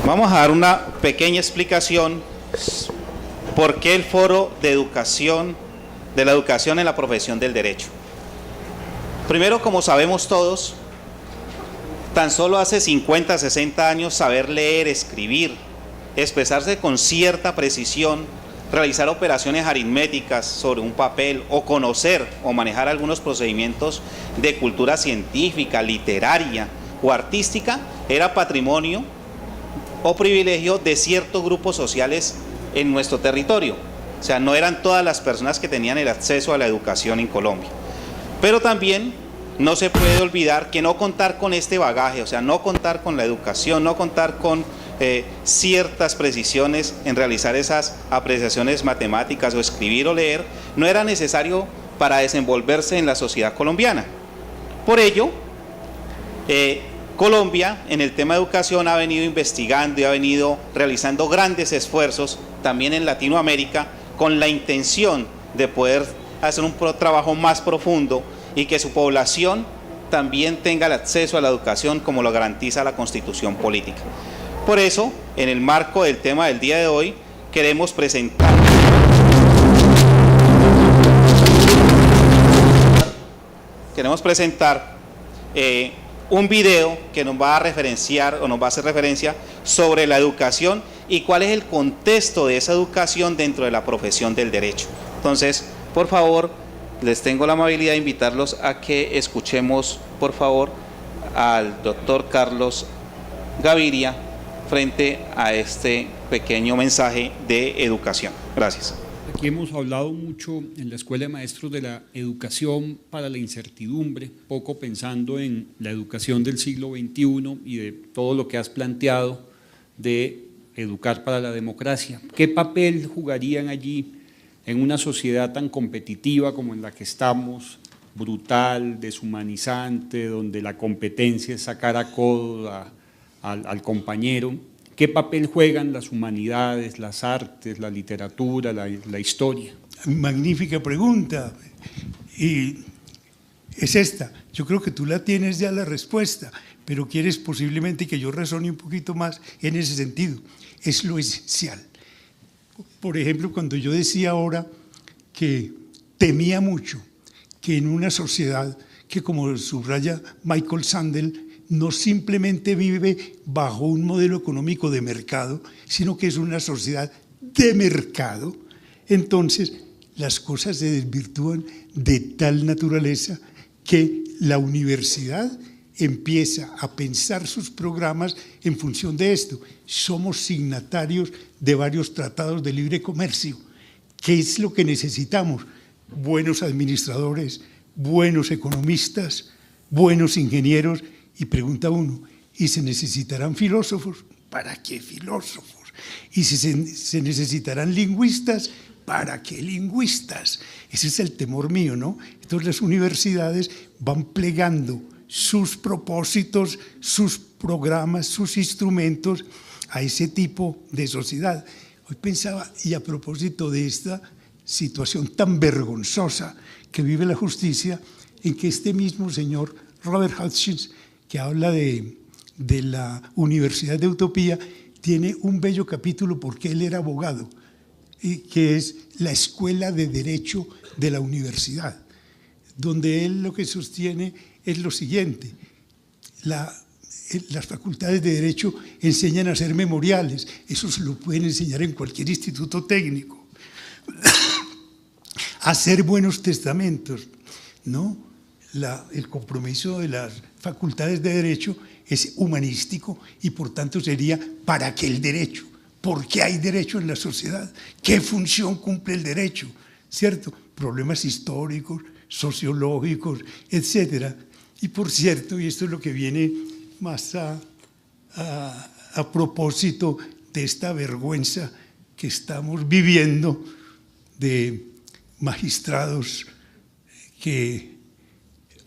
Vamos a dar una pequeña explicación por qué el foro de la educación en la profesión del derecho. Primero, como sabemos todos, tan solo hace 50, 60 años saber leer, escribir, expresarse con cierta precisión, realizar operaciones aritméticas sobre un papel o conocer o manejar algunos procedimientos de cultura científica, literaria o artística era patrimonio o privilegio de ciertos grupos sociales en nuestro territorio. O sea, no eran todas las personas que tenían el acceso a la educación en Colombia. Pero también no se puede olvidar que no contar con este bagaje, o sea, no contar con la educación, no contar con ciertas precisiones en realizar esas apreciaciones matemáticas o escribir o leer, no era necesario para desenvolverse en la sociedad colombiana. Por ello, Colombia en el tema de educación ha venido investigando y ha venido realizando grandes esfuerzos también en Latinoamérica con la intención de poder hacer un trabajo más profundo y que su población también tenga el acceso a la educación como lo garantiza la Constitución política. Por eso, en el marco del tema del día de hoy, queremos presentar un video que nos va a referenciar o nos va a hacer referencia sobre la educación y cuál es el contexto de esa educación dentro de la profesión del derecho. Entonces, por favor, les tengo la amabilidad de invitarlos a que escuchemos, por favor, al doctor Carlos Gaviria frente a este pequeño mensaje de educación. Gracias. Aquí hemos hablado mucho en la Escuela de Maestros de la educación para la incertidumbre, poco pensando en la educación del siglo XXI y de todo lo que has planteado de educar para la democracia. ¿Qué papel jugarían allí en una sociedad tan competitiva como en la que estamos, brutal, deshumanizante, donde la competencia es sacar a codo al compañero? ¿Qué papel juegan las humanidades, las artes, la literatura, la historia? Magnífica pregunta. Y es esta. Yo creo que tú la tienes ya la respuesta, pero quieres posiblemente que yo razone un poquito más en ese sentido. Es lo esencial. Por ejemplo, cuando yo decía ahora que temía mucho que en una sociedad que, como subraya Michael Sandel, no simplemente vive bajo un modelo económico de mercado, sino que es una sociedad de mercado, entonces las cosas se desvirtúan de tal naturaleza que la universidad empieza a pensar sus programas en función de esto. Somos signatarios de varios tratados de libre comercio. ¿Qué es lo que necesitamos? Buenos administradores, buenos economistas, buenos ingenieros. Y pregunta uno, ¿y se necesitarán filósofos? ¿Para qué filósofos? ¿Y si se necesitarán lingüistas? ¿Para qué lingüistas? Ese es el temor mío, ¿no? Entonces las universidades van plegando sus propósitos, sus programas, sus instrumentos a ese tipo de sociedad. Hoy pensaba, y a propósito de esta situación tan vergonzosa que vive la justicia, en que este mismo señor Robert Hutchins, que habla de la Universidad de Utopía, tiene un bello capítulo porque él era abogado, que es la Escuela de Derecho de la Universidad, donde él lo que sostiene es lo siguiente: las facultades de Derecho enseñan a hacer memoriales, eso se lo pueden enseñar en cualquier instituto técnico, a hacer buenos testamentos, ¿no? El compromiso de las facultades de Derecho es humanístico y por tanto sería ¿para qué el derecho? ¿Por qué hay derecho en la sociedad? ¿Qué función cumple el derecho? ¿Cierto? Problemas históricos, sociológicos, etcétera. Y por cierto, y esto es lo que viene más a propósito de esta vergüenza que estamos viviendo de magistrados que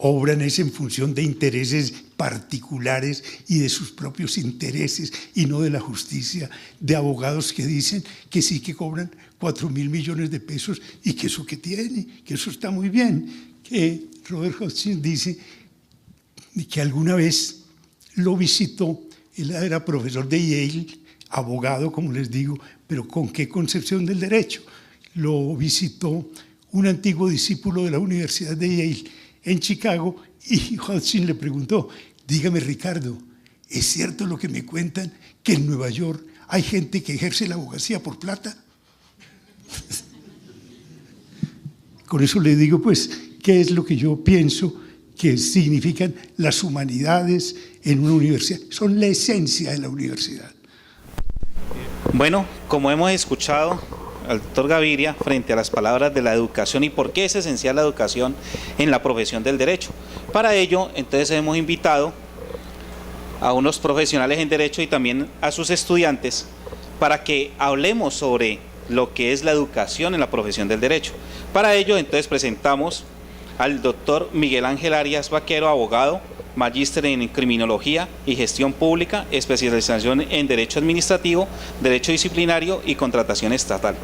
obran es en función de intereses particulares y de sus propios intereses y no de la justicia, de abogados que dicen que sí que cobran 4.000 millones de pesos y que eso que tiene, que eso está muy bien, que Robert Hutchins dice que alguna vez lo visitó, él era profesor de Yale, abogado, como les digo, pero ¿con qué concepción del derecho? Lo visitó un antiguo discípulo de la Universidad de Yale en Chicago y Hodgson le preguntó, dígame Ricardo, ¿es cierto lo que me cuentan que en Nueva York hay gente que ejerce la abogacía por plata? Con eso le digo, pues, qué es lo que yo pienso que significan las humanidades en una universidad. Son la esencia de la universidad. Bueno, como hemos escuchado al doctor Gaviria frente a las palabras de la educación y por qué es esencial la educación en la profesión del derecho. Para ello, entonces hemos invitado a unos profesionales en derecho y también a sus estudiantes para que hablemos sobre lo que es la educación en la profesión del derecho. Para ello, entonces presentamos al doctor Miguel Ángel Arias Vaquero, abogado, magíster en criminología y gestión pública, especialización en derecho administrativo, derecho disciplinario y contratación estatal.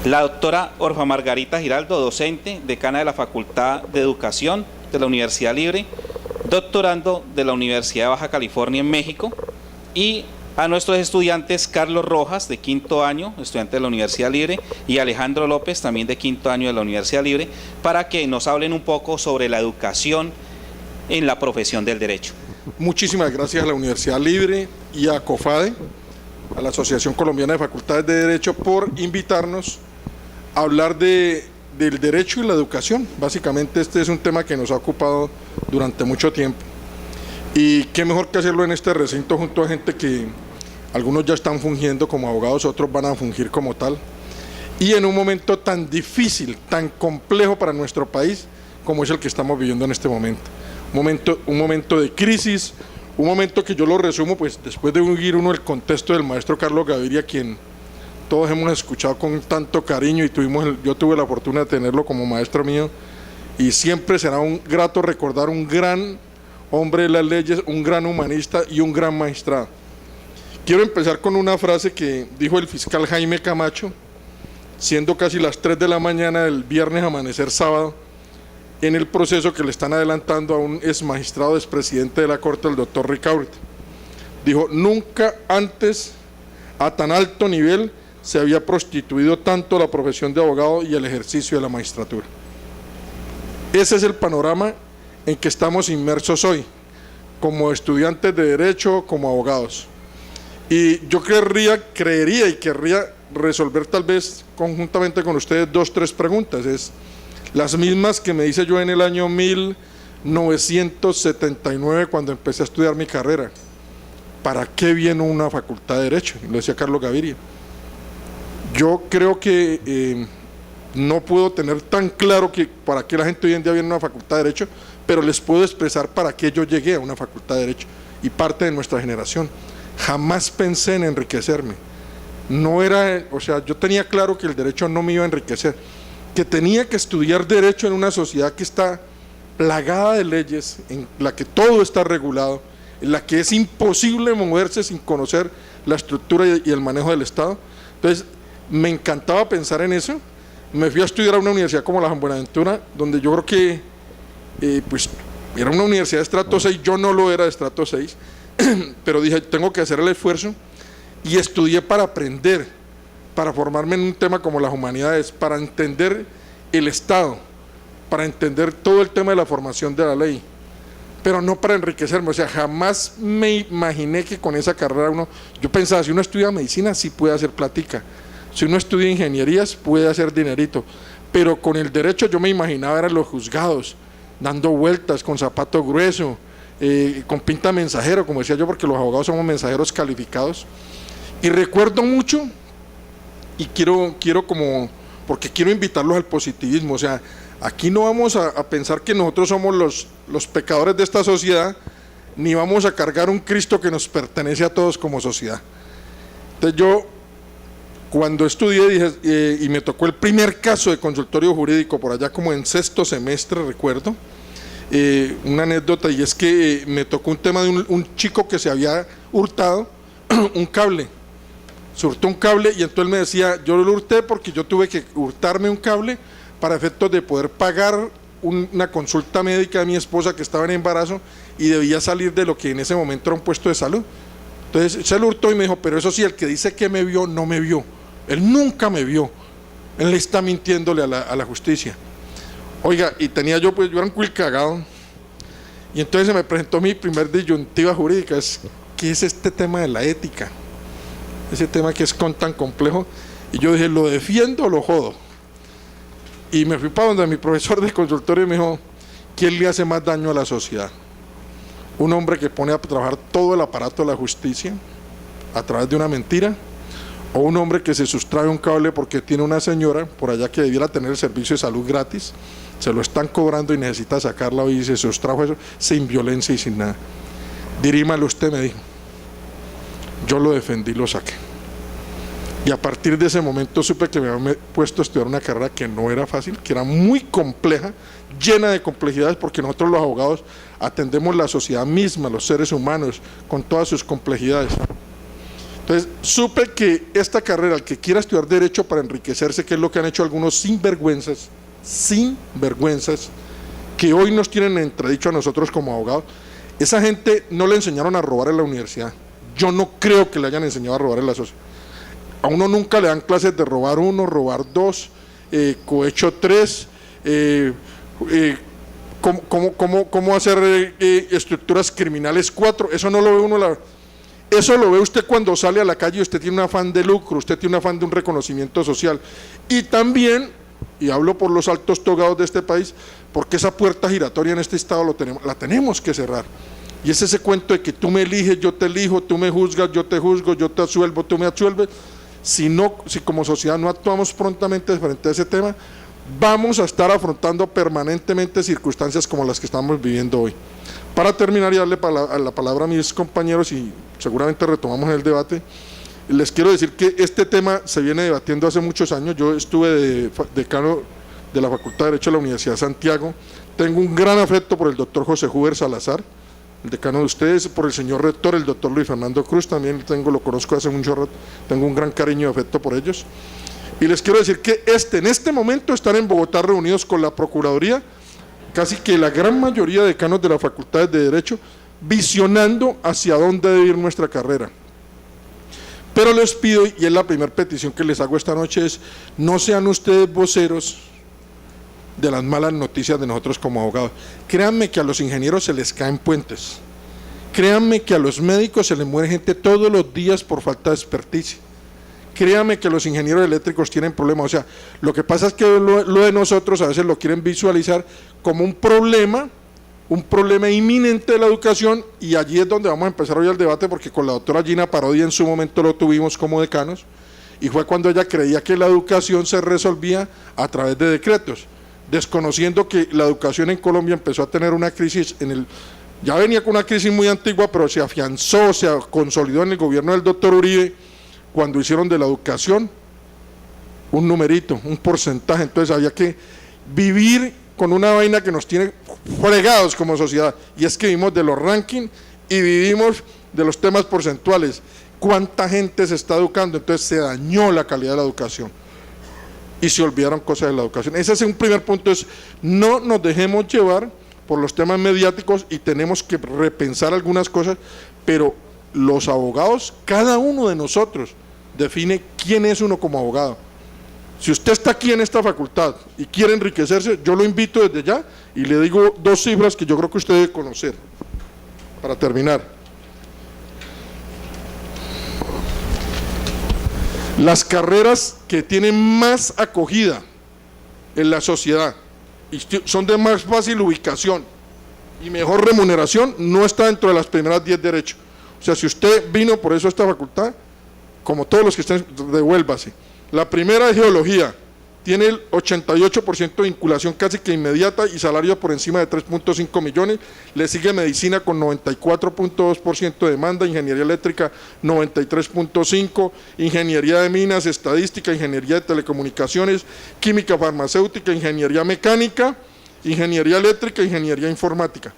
La doctora Orfa Margarita Giraldo, docente, decana de la Facultad de Educación de la Universidad Libre, doctorando de la Universidad de Baja California en México, y a nuestros estudiantes Carlos Rojas, de quinto año, estudiante de la Universidad Libre, y Alejandro López, también de quinto año de la Universidad Libre, para que nos hablen un poco sobre la educación en la profesión del derecho. Muchísimas gracias a la Universidad Libre y a COFADE, a la Asociación Colombiana de Facultades de Derecho, por invitarnos a hablar del derecho y la educación. Básicamente este es un tema que nos ha ocupado durante mucho tiempo. Y qué mejor que hacerlo en este recinto junto a gente que algunos ya están fungiendo como abogados, otros van a fungir como tal. Y en un momento tan difícil, tan complejo para nuestro país como es el que estamos viviendo en este momento. Un momento de crisis, un momento que yo lo resumo, pues después de oír uno el contexto del maestro Carlos Gaviria, quien todos hemos escuchado con tanto cariño y yo tuve la fortuna de tenerlo como maestro mío, y siempre será un grato recordar un gran hombre de las leyes, un gran humanista y un gran magistrado. Quiero empezar con una frase que dijo el fiscal Jaime Camacho, siendo casi las 3 de la mañana del viernes amanecer sábado, en el proceso que le están adelantando a un ex magistrado, expresidente de la Corte, el doctor Ricaurte. Dijo, nunca antes a tan alto nivel se había prostituido tanto la profesión de abogado y el ejercicio de la magistratura. Ese es el panorama en que estamos inmersos hoy, como estudiantes de derecho, como abogados. Y yo creería y querría resolver tal vez conjuntamente con ustedes 2 o 3 preguntas, es las mismas que me hice yo en el año 1979 cuando empecé a estudiar mi carrera. ¿Para qué viene una facultad de Derecho? Lo decía Carlos Gaviria. Yo creo que no puedo tener tan claro que para qué la gente hoy en día viene a una facultad de Derecho, pero les puedo expresar para qué yo llegué a una facultad de Derecho y parte de nuestra generación. Jamás pensé en enriquecerme. No era, o sea, yo tenía claro que el derecho no me iba a enriquecer, que tenía que estudiar derecho en una sociedad que está plagada de leyes, en la que todo está regulado, en la que es imposible moverse sin conocer la estructura y el manejo del Estado. Entonces, me encantaba pensar en eso. Me fui a estudiar a una universidad como la San Buenaventura, donde yo creo que pues era una universidad de estrato 6, yo no lo era de estrato 6, pero dije, tengo que hacer el esfuerzo, y estudié para aprender, para formarme en un tema como las humanidades, para entender el Estado, para entender todo el tema de la formación de la ley, pero no para enriquecerme. O sea, jamás me imaginé que con esa carrera yo pensaba, si uno estudia medicina sí puede hacer plática, si uno estudia ingenierías puede hacer dinerito, pero con el derecho yo me imaginaba eran los juzgados, dando vueltas con zapato grueso, con pinta mensajero, como decía yo, porque los abogados somos mensajeros calificados. Y recuerdo mucho, y quiero porque quiero invitarlos al positivismo. O sea, aquí no vamos a pensar que nosotros somos los pecadores de esta sociedad, ni vamos a cargar un Cristo que nos pertenece a todos como sociedad. Entonces yo, cuando estudié, dije, y me tocó el primer caso de consultorio jurídico, por allá como en 6º semestre, recuerdo, una anécdota, y es que me tocó un tema de un chico que se había hurtado un cable. Se hurtó un cable y entonces me decía, yo lo hurté porque yo tuve que hurtarme un cable para efectos de poder pagar una consulta médica de mi esposa que estaba en embarazo y debía salir de lo que en ese momento era un puesto de salud. Entonces se lo hurtó y me dijo, pero eso sí, el que dice que me vio, no me vio. Él nunca me vio. Él le está mintiéndole a la justicia. Oiga, y tenía yo era un cuil cagado. Y entonces se me presentó mi primer disyuntiva jurídica, ¿qué es este tema de la ética? Ese tema que es tan complejo. Y yo dije, ¿lo defiendo o lo jodo? Y me fui para donde mi profesor del consultorio y me dijo, ¿quién le hace más daño a la sociedad? ¿Un hombre que pone a trabajar todo el aparato de la justicia a través de una mentira? ¿O un hombre que se sustrae un cable porque tiene una señora por allá que debiera tener el servicio de salud gratis, se lo están cobrando y necesita sacarla y se sustrajo eso sin violencia y sin nada? Dirímalo usted, me dijo. Yo lo defendí, lo saqué. Y a partir de ese momento supe que me había puesto a estudiar una carrera que no era fácil, que era muy compleja, llena de complejidades, porque nosotros los abogados atendemos la sociedad misma, los seres humanos, con todas sus complejidades. Entonces supe que esta carrera, el que quiera estudiar Derecho para enriquecerse, que es lo que han hecho algunos sinvergüenzas, que hoy nos tienen entredicho a nosotros como abogados, esa gente no le enseñaron a robar en la universidad. Yo no creo que le hayan enseñado a robar en la sociedad. A uno nunca le dan clases de robar 1, robar 2, cohecho 3, cómo hacer estructuras criminales 4, eso no lo ve uno, eso lo ve usted cuando sale a la calle y usted tiene un afán de lucro, usted tiene un afán de un reconocimiento social. Y también, y hablo por los altos togados de este país, porque esa puerta giratoria en este estado la tenemos que cerrar. Y es ese cuento de que tú me eliges, yo te elijo, tú me juzgas, yo te juzgo, yo te absuelvo, tú me absuelves. Si como sociedad no actuamos prontamente frente a ese tema, vamos a estar afrontando permanentemente circunstancias como las que estamos viviendo hoy. Para terminar y darle la palabra a mis compañeros, y seguramente retomamos el debate, les quiero decir que este tema se viene debatiendo hace muchos años. Yo estuve de decano de la Facultad de Derecho de la Universidad de Santiago, tengo un gran afecto por el doctor José Huber Salazar, el decano de ustedes, por el señor rector, el doctor Luis Fernando Cruz, también lo conozco hace mucho rato, tengo un gran cariño y afecto por ellos. Y les quiero decir que en este momento están en Bogotá reunidos con la Procuraduría, casi que la gran mayoría de decanos de las facultades de Derecho, visionando hacia dónde debe ir nuestra carrera. Pero les pido, y es la primera petición que les hago esta noche, es no sean ustedes voceros de las malas noticias de nosotros como abogados. Créanme que a los ingenieros se les caen puentes, créanme que a los médicos se les muere gente todos los días por falta de experticia, créanme que los ingenieros eléctricos tienen problemas. O sea, lo que pasa es que lo de nosotros a veces lo quieren visualizar como un problema inminente de la educación, y allí es donde vamos a empezar hoy el debate, porque con la doctora Gina Parodi en su momento lo tuvimos como decanos, y fue cuando ella creía que la educación se resolvía a través de decretos, desconociendo que la educación en Colombia empezó a tener una crisis, ya venía con una crisis muy antigua, pero se afianzó, se consolidó en el gobierno del doctor Uribe, cuando hicieron de la educación un numerito, un porcentaje. Entonces había que vivir con una vaina que nos tiene fregados como sociedad, y es que vivimos de los rankings y vivimos de los temas porcentuales. ¿Cuánta gente se está educando? Entonces se dañó la calidad de la educación y se olvidaron cosas de la educación. Ese es un primer punto, es no nos dejemos llevar por los temas mediáticos, y tenemos que repensar algunas cosas, pero los abogados, cada uno de nosotros define quién es uno como abogado. Si usted está aquí en esta facultad y quiere enriquecerse, yo lo invito desde ya y le digo 2 cifras que yo creo que usted debe conocer para terminar. Las carreras que tienen más acogida en la sociedad y son de más fácil ubicación y mejor remuneración, no está dentro de las primeras 10 derechos. O sea, si usted vino por eso a esta facultad, como todos los que estén, devuélvase. La primera es Geología, tiene el 88% de vinculación casi que inmediata y salario por encima de 3.5 millones, le sigue Medicina con 94.2% de demanda, Ingeniería Eléctrica 93.5%, Ingeniería de Minas, Estadística, Ingeniería de Telecomunicaciones, Química Farmacéutica, Ingeniería Mecánica, Ingeniería Eléctrica, Ingeniería Informática.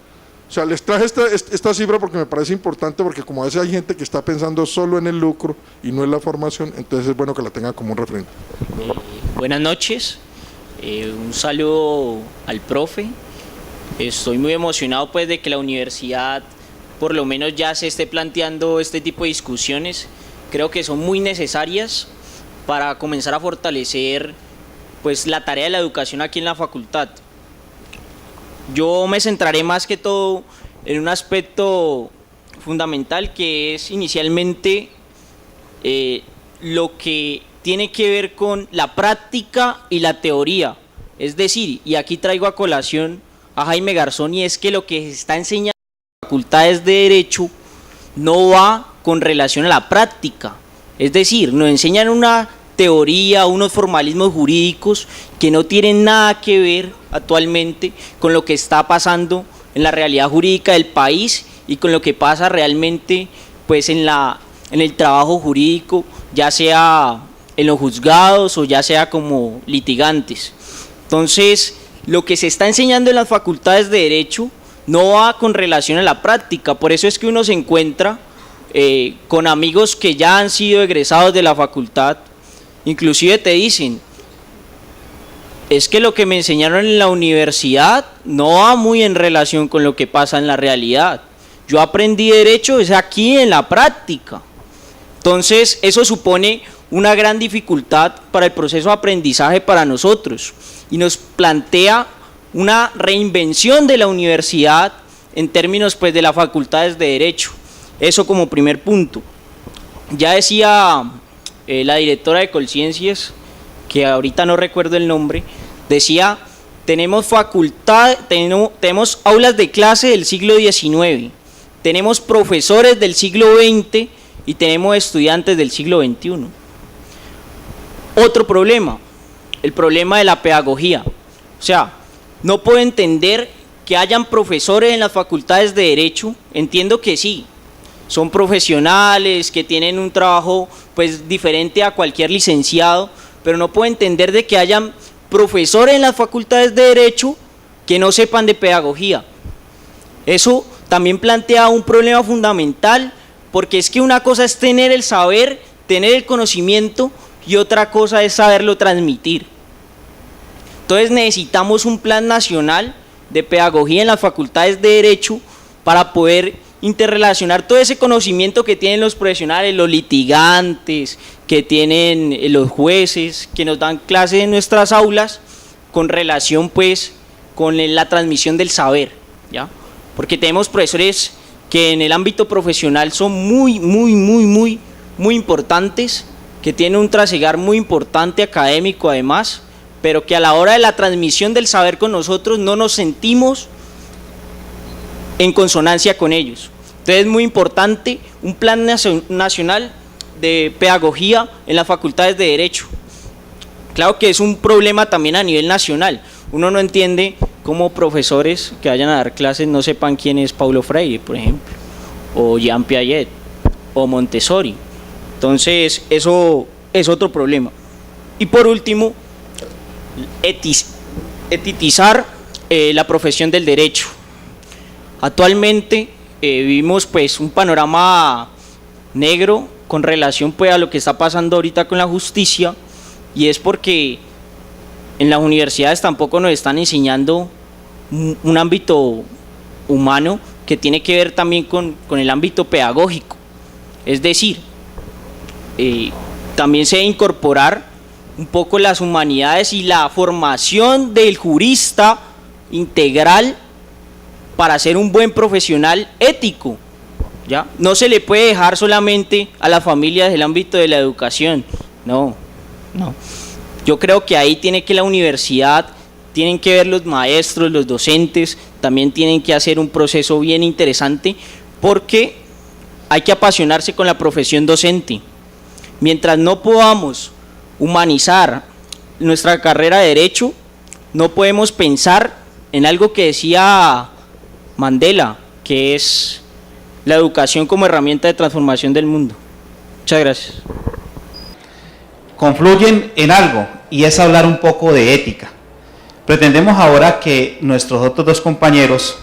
O sea, les traje esta cifra porque me parece importante, porque como a veces hay gente que está pensando solo en el lucro y no en la formación, entonces es bueno que la tenga como un referente. Buenas noches, un saludo al profe. Estoy muy emocionado pues de que la universidad por lo menos ya se esté planteando este tipo de discusiones. Creo que son muy necesarias para comenzar a fortalecer pues la tarea de la educación aquí en la facultad. Yo me centraré más que todo en un aspecto fundamental, que es inicialmente lo que tiene que ver con la práctica y la teoría. Es decir, y aquí traigo a colación a Jaime Garzón, y es que lo que se está enseñando en las facultades de Derecho no va con relación a la práctica. Es decir, nos enseñan una teoría, unos formalismos jurídicos que no tienen nada que ver actualmente con lo que está pasando en la realidad jurídica del país y con lo que pasa realmente pues en el trabajo jurídico, ya sea en los juzgados o ya sea como litigantes. Entonces, lo que se está enseñando en las facultades de Derecho no va con relación a la práctica. Por eso es que uno se encuentra con amigos que ya han sido egresados de la facultad, inclusive te dicen, es que lo que me enseñaron en la universidad no va muy en relación con lo que pasa en la realidad. Yo aprendí Derecho es aquí en la práctica. Entonces, eso supone una gran dificultad para el proceso de aprendizaje para nosotros y nos plantea una reinvención de la universidad en términos pues de las facultades de Derecho. Eso como primer punto. Ya decía la directora de Colciencias, que ahorita no recuerdo el nombre, decía, tenemos aulas de clase del siglo XIX, tenemos profesores del siglo XX y tenemos estudiantes del siglo XXI. Otro problema, el problema de la pedagogía. O sea, no puedo entender que hayan profesores en las facultades de Derecho, entiendo que sí, son profesionales, que tienen un trabajo pues diferente a cualquier licenciado, pero no puedo entender de que hayan profesores en las facultades de Derecho que no sepan de pedagogía. Eso también plantea un problema fundamental, porque es que una cosa es tener el saber, tener el conocimiento, y otra cosa es saberlo transmitir. Entonces necesitamos un plan nacional de pedagogía en las facultades de Derecho para poder interrelacionar todo ese conocimiento que tienen los profesionales, los litigantes, que tienen los jueces, que nos dan clases en nuestras aulas, con relación pues con la transmisión del saber, ¿ya? Porque tenemos profesores que en el ámbito profesional son muy importantes, que tienen un trasegar muy importante académico además, pero que a la hora de la transmisión del saber con nosotros no nos sentimos en consonancia con ellos. Entonces es muy importante un plan nacional de pedagogía en las facultades de Derecho. Claro que es un problema también a nivel nacional. Uno no entiende cómo profesores que vayan a dar clases no sepan quién es Paulo Freire, por ejemplo, o Jean Piaget, o Montessori. Entonces eso es otro problema. Y por último, etizar la profesión del derecho. Actualmente vivimos pues un panorama negro con relación pues a lo que está pasando ahorita con la justicia, y es porque en las universidades tampoco nos están enseñando un ámbito humano que tiene que ver también con el ámbito pedagógico. Es decir, también se debe incorporar un poco las humanidades y la formación del jurista integral para ser un buen profesional ético, ¿ya? No se le puede dejar solamente a las familias el ámbito de la educación, no. Yo creo que ahí tiene que la universidad, tienen que ver los maestros, los docentes, también tienen que hacer un proceso bien interesante, porque hay que apasionarse con la profesión docente. Mientras no podamos humanizar nuestra carrera de Derecho, no podemos pensar en algo que decía Mandela, que es la educación como herramienta de transformación del mundo. Muchas gracias. Confluyen en algo, y es hablar un poco de ética. Pretendemos ahora que nuestros otros dos compañeros,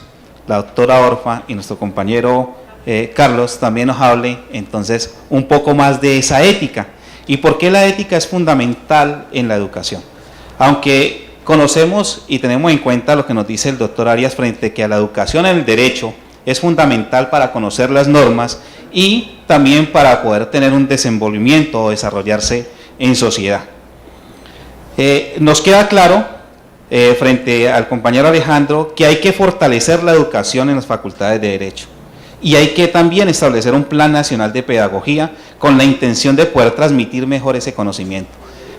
la doctora Orfa y nuestro compañero Carlos, también nos hable entonces un poco más de esa ética y por qué la ética es fundamental en la educación. Aunque conocemos y tenemos en cuenta lo que nos dice el doctor Arias frente a que a la educación en el derecho es fundamental para conocer las normas y también para poder tener un desenvolvimiento o desarrollarse en sociedad. Nos queda claro, frente al compañero Alejandro, que hay que fortalecer la educación en las facultades de Derecho y hay que también establecer un plan nacional de pedagogía con la intención de poder transmitir mejor ese conocimiento.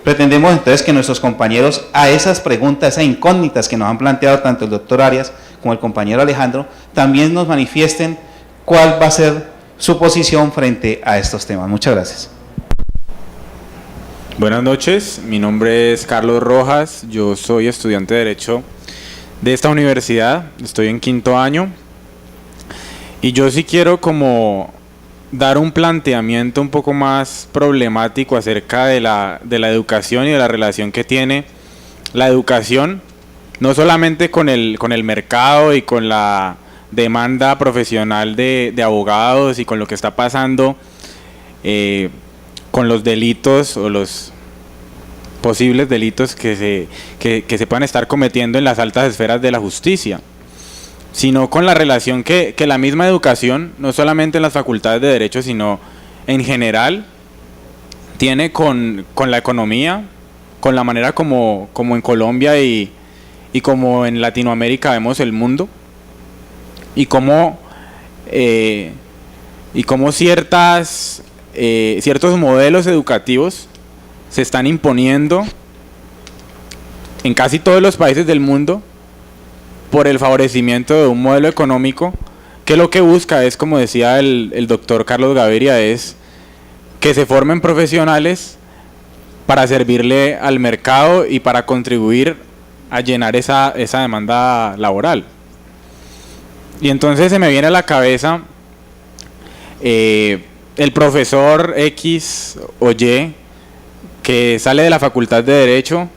Pretendemos entonces que nuestros compañeros a esas preguntas, esas incógnitas que nos han planteado tanto el doctor Arias como el compañero Alejandro, también nos manifiesten cuál va a ser su posición frente a estos temas. Muchas gracias. Buenas noches, mi nombre es Carlos Rojas, yo soy estudiante de Derecho de esta universidad, estoy en 5º año y yo sí quiero como dar un planteamiento un poco más problemático acerca de la educación y de la relación que tiene la educación, no solamente con el mercado y con la demanda profesional de abogados y con lo que está pasando con los delitos o los posibles delitos que se puedan estar cometiendo en las altas esferas de la justicia, sino con la relación que la misma educación, no solamente en las facultades de Derecho, sino en general, tiene con la economía, con la manera como en Colombia y como en Latinoamérica vemos el mundo, y cómo ciertos modelos educativos se están imponiendo en casi todos los países del mundo por el favorecimiento de un modelo económico que lo que busca es, como decía el doctor Carlos Gaviria, es que se formen profesionales para servirle al mercado y para contribuir a llenar esa demanda laboral. Y entonces se me viene a la cabeza el profesor X o Y que sale de la Facultad de Derecho,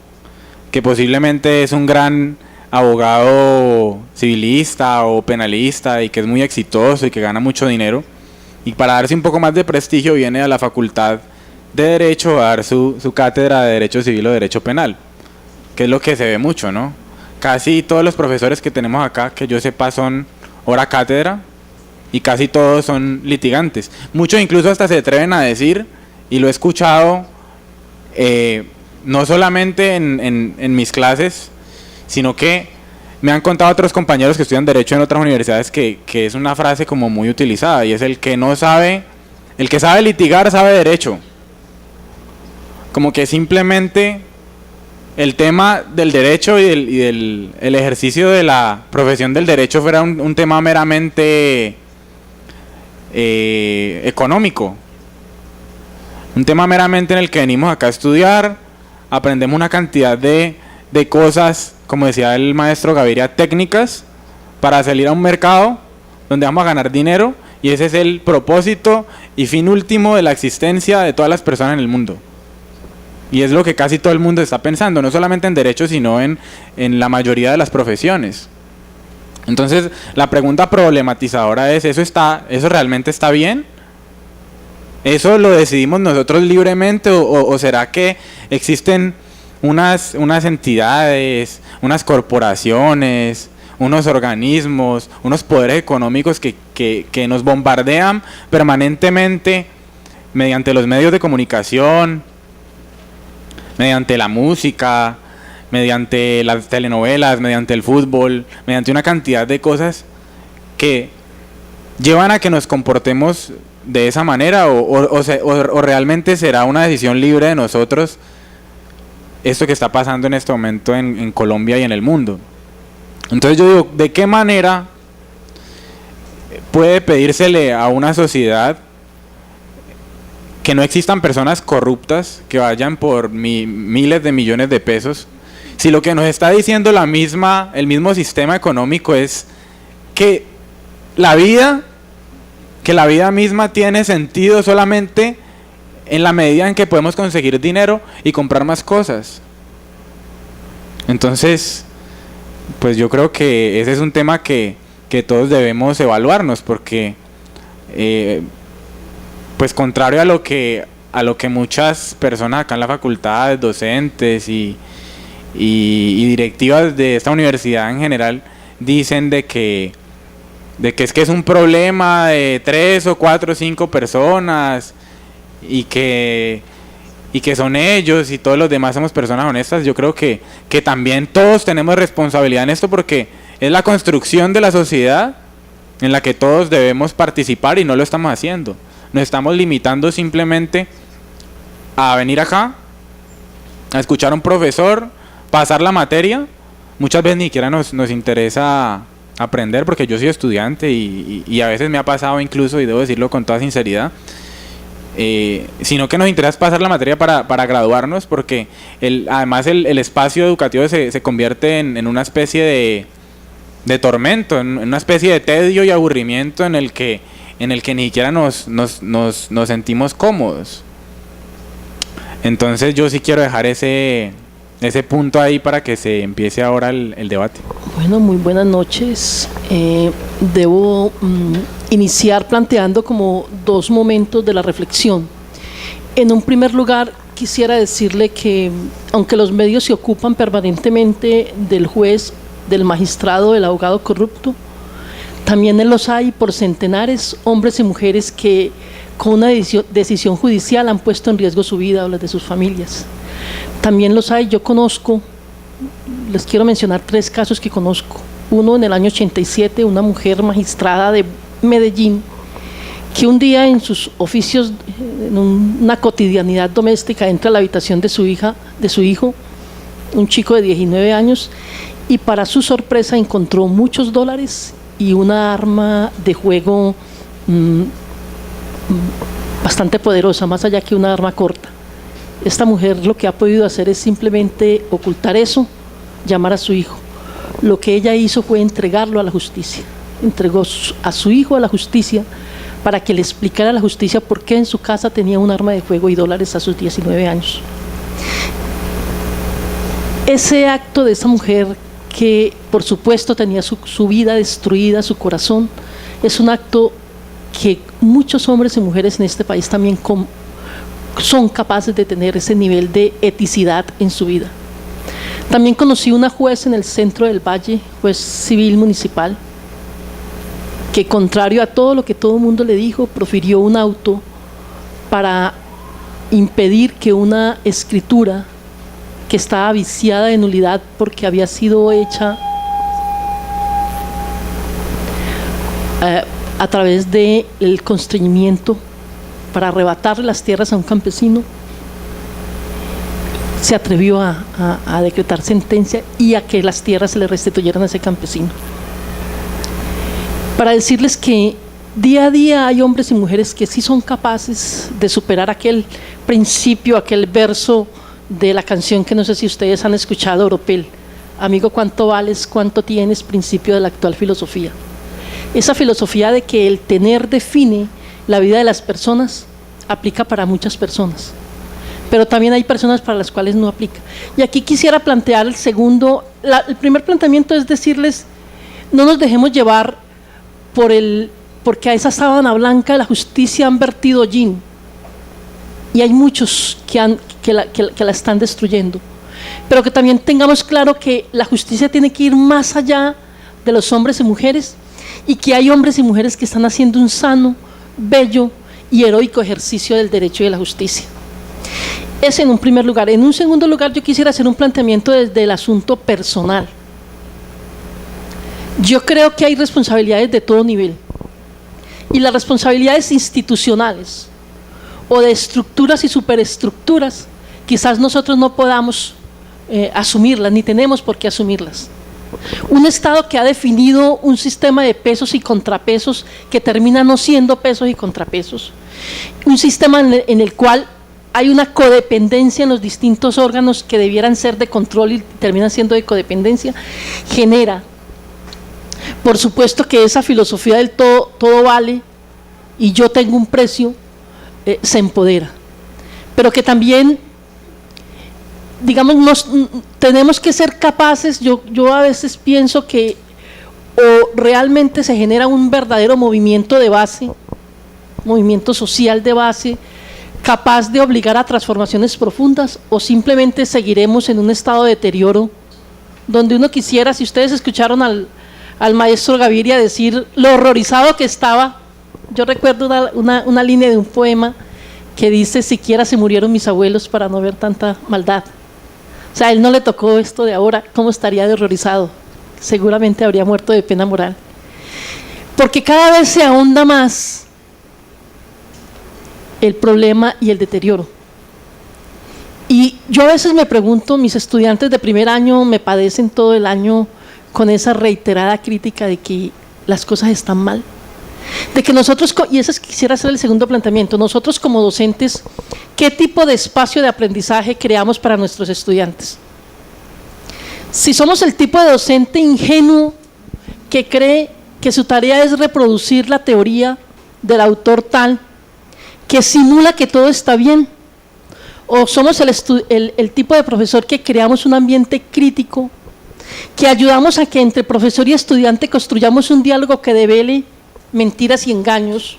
que posiblemente es un gran abogado civilista o penalista y que es muy exitoso y que gana mucho dinero, y para darse un poco más de prestigio viene a la Facultad de Derecho a dar su cátedra de Derecho Civil o Derecho Penal, que es lo que se ve mucho, ¿no? Casi todos los profesores que tenemos acá, que yo sepa, son hora cátedra y casi todos son litigantes. Muchos incluso hasta se atreven a decir, y lo he escuchado no solamente en mis clases, sino que me han contado otros compañeros que estudian Derecho en otras universidades que es una frase como muy utilizada, y es el que sabe litigar sabe Derecho. Como que simplemente el tema del derecho y el ejercicio de la profesión del derecho fuera un tema meramente económico. Un tema meramente en el que venimos acá a estudiar, aprendemos una cantidad de cosas, como decía el maestro Gaviria, técnicas, para salir a un mercado donde vamos a ganar dinero, y ese es el propósito y fin último de la existencia de todas las personas en el mundo. Y es lo que casi todo el mundo está pensando, no solamente en derecho, sino en la mayoría de las profesiones. Entonces, la pregunta problematizadora es, ¿eso realmente está bien? ¿Eso lo decidimos nosotros libremente o será que existen unas entidades, unas corporaciones, unos organismos, unos poderes económicos que nos bombardean permanentemente mediante los medios de comunicación, mediante la música, mediante las telenovelas, mediante el fútbol, mediante una cantidad de cosas que llevan a que nos comportemos de esa manera o realmente será una decisión libre de nosotros esto que está pasando en este momento en Colombia y en el mundo? Entonces yo digo, ¿de qué manera puede pedírsele a una sociedad que no existan personas corruptas que vayan por miles de millones de pesos, si lo que nos está diciendo el mismo sistema económico es que la vida misma tiene sentido solamente en la medida en que podemos conseguir dinero y comprar más cosas? Entonces, pues yo creo que ese es un tema que todos debemos evaluarnos, porque pues contrario a lo que muchas personas acá en la facultad, docentes y directivas de esta universidad en general dicen, de que que es un problema de 3 o 4 o 5 personas y que son ellos y todos los demás somos personas honestas. Yo creo que también todos tenemos responsabilidad en esto, porque es la construcción de la sociedad en la que todos debemos participar y no lo estamos haciendo. Nos estamos limitando simplemente a venir acá, a escuchar a un profesor, pasar la materia. Muchas veces ni siquiera nos interesa aprender, porque yo soy estudiante y a veces me ha pasado incluso, y debo decirlo con toda sinceridad, sino que nos interesa pasar la materia para graduarnos, porque además el espacio educativo se convierte en una especie de tormento, en una especie de tedio y aburrimiento en el que ni siquiera nos sentimos cómodos. Entonces yo sí quiero dejar ese punto ahí para que se empiece ahora el debate. Bueno, muy buenas noches. Debo iniciar planteando como dos momentos de la reflexión. En un primer lugar, quisiera decirle que aunque los medios se ocupan permanentemente del juez, del magistrado, del abogado corrupto, también los hay por centenares, hombres y mujeres que con una decisión judicial han puesto en riesgo su vida o las de sus familias. También los hay, yo conozco, les quiero mencionar 3 casos que conozco. Uno, en el año 87, una mujer magistrada de Medellín, que un día en sus oficios, en una cotidianidad doméstica, entra a la habitación de su hijo, un chico de 19 años, y para su sorpresa encontró muchos dólares y una arma de juego bastante poderosa, más allá que una arma corta. Esta mujer lo que ha podido hacer es simplemente ocultar eso, llamar a su hijo. Lo que ella hizo fue entregarlo a la justicia. Entregó a su hijo a la justicia para que le explicara a la justicia por qué en su casa tenía un arma de fuego y dólares a sus 19 años. Ese acto de esa mujer, que por supuesto tenía su vida destruida, su corazón, es un acto que muchos hombres y mujeres en este país también son capaces de tener ese nivel de eticidad en su vida. También conocí una juez en el centro del Valle, juez civil municipal, que contrario a todo lo que todo el mundo le dijo, profirió un auto para impedir que una escritura que estaba viciada de nulidad porque había sido hecha a través del constreñimiento para arrebatarle las tierras a un campesino, se atrevió a decretar sentencia y a que las tierras se le restituyeran a ese campesino. Para decirles que día a día hay hombres y mujeres que sí son capaces de superar aquel principio, aquel verso de la canción que no sé si ustedes han escuchado, Oropel: amigo, ¿cuánto vales, cuánto tienes? Principio de la actual filosofía. Esa filosofía de que el tener define la vida de las personas aplica para muchas personas, pero también hay personas para las cuales no aplica. Y aquí quisiera plantear el primer planteamiento es decirles, no nos dejemos llevar porque a esa sábana blanca de la justicia han vertido hollín, y hay muchos que la están destruyendo, pero que también tengamos claro que la justicia tiene que ir más allá de los hombres y mujeres, y que hay hombres y mujeres que están haciendo un sano, bello y heroico ejercicio del derecho y de la justicia. Es en un primer lugar. En un segundo lugar, yo quisiera hacer un planteamiento desde el asunto personal. Yo creo que hay responsabilidades de todo nivel, y las responsabilidades institucionales o de estructuras y superestructuras quizás nosotros no podamos asumirlas, ni tenemos por qué asumirlas. Un Estado que ha definido un sistema de pesos y contrapesos que termina no siendo pesos y contrapesos, un sistema en el cual hay una codependencia en los distintos órganos que debieran ser de control y terminan siendo de codependencia, genera, por supuesto, que esa filosofía del todo vale y yo tengo un precio, se empodera, pero que también, digamos, tenemos que ser capaces. Yo a veces pienso que o realmente se genera un verdadero movimiento de base, movimiento social de base, capaz de obligar a transformaciones profundas, o simplemente seguiremos en un estado de deterioro donde uno quisiera, si ustedes escucharon al maestro Gaviria decir lo horrorizado que estaba. Yo recuerdo una línea de un poema que dice: siquiera se murieron mis abuelos para no ver tanta maldad. O sea, a él no le tocó esto de ahora, ¿cómo estaría de horrorizado? Seguramente habría muerto de pena moral. Porque cada vez se ahonda más el problema y el deterioro. Y yo a veces me pregunto, mis estudiantes de primer año me padecen todo el año con esa reiterada crítica de que las cosas están mal. De que nosotros, y ese quisiera hacer el segundo planteamiento, nosotros como docentes, ¿qué tipo de espacio de aprendizaje creamos para nuestros estudiantes? Si somos el tipo de docente ingenuo que cree que su tarea es reproducir la teoría del autor tal, que simula que todo está bien, o somos el tipo de profesor que creamos un ambiente crítico, que ayudamos a que entre profesor y estudiante construyamos un diálogo que devele mentiras y engaños.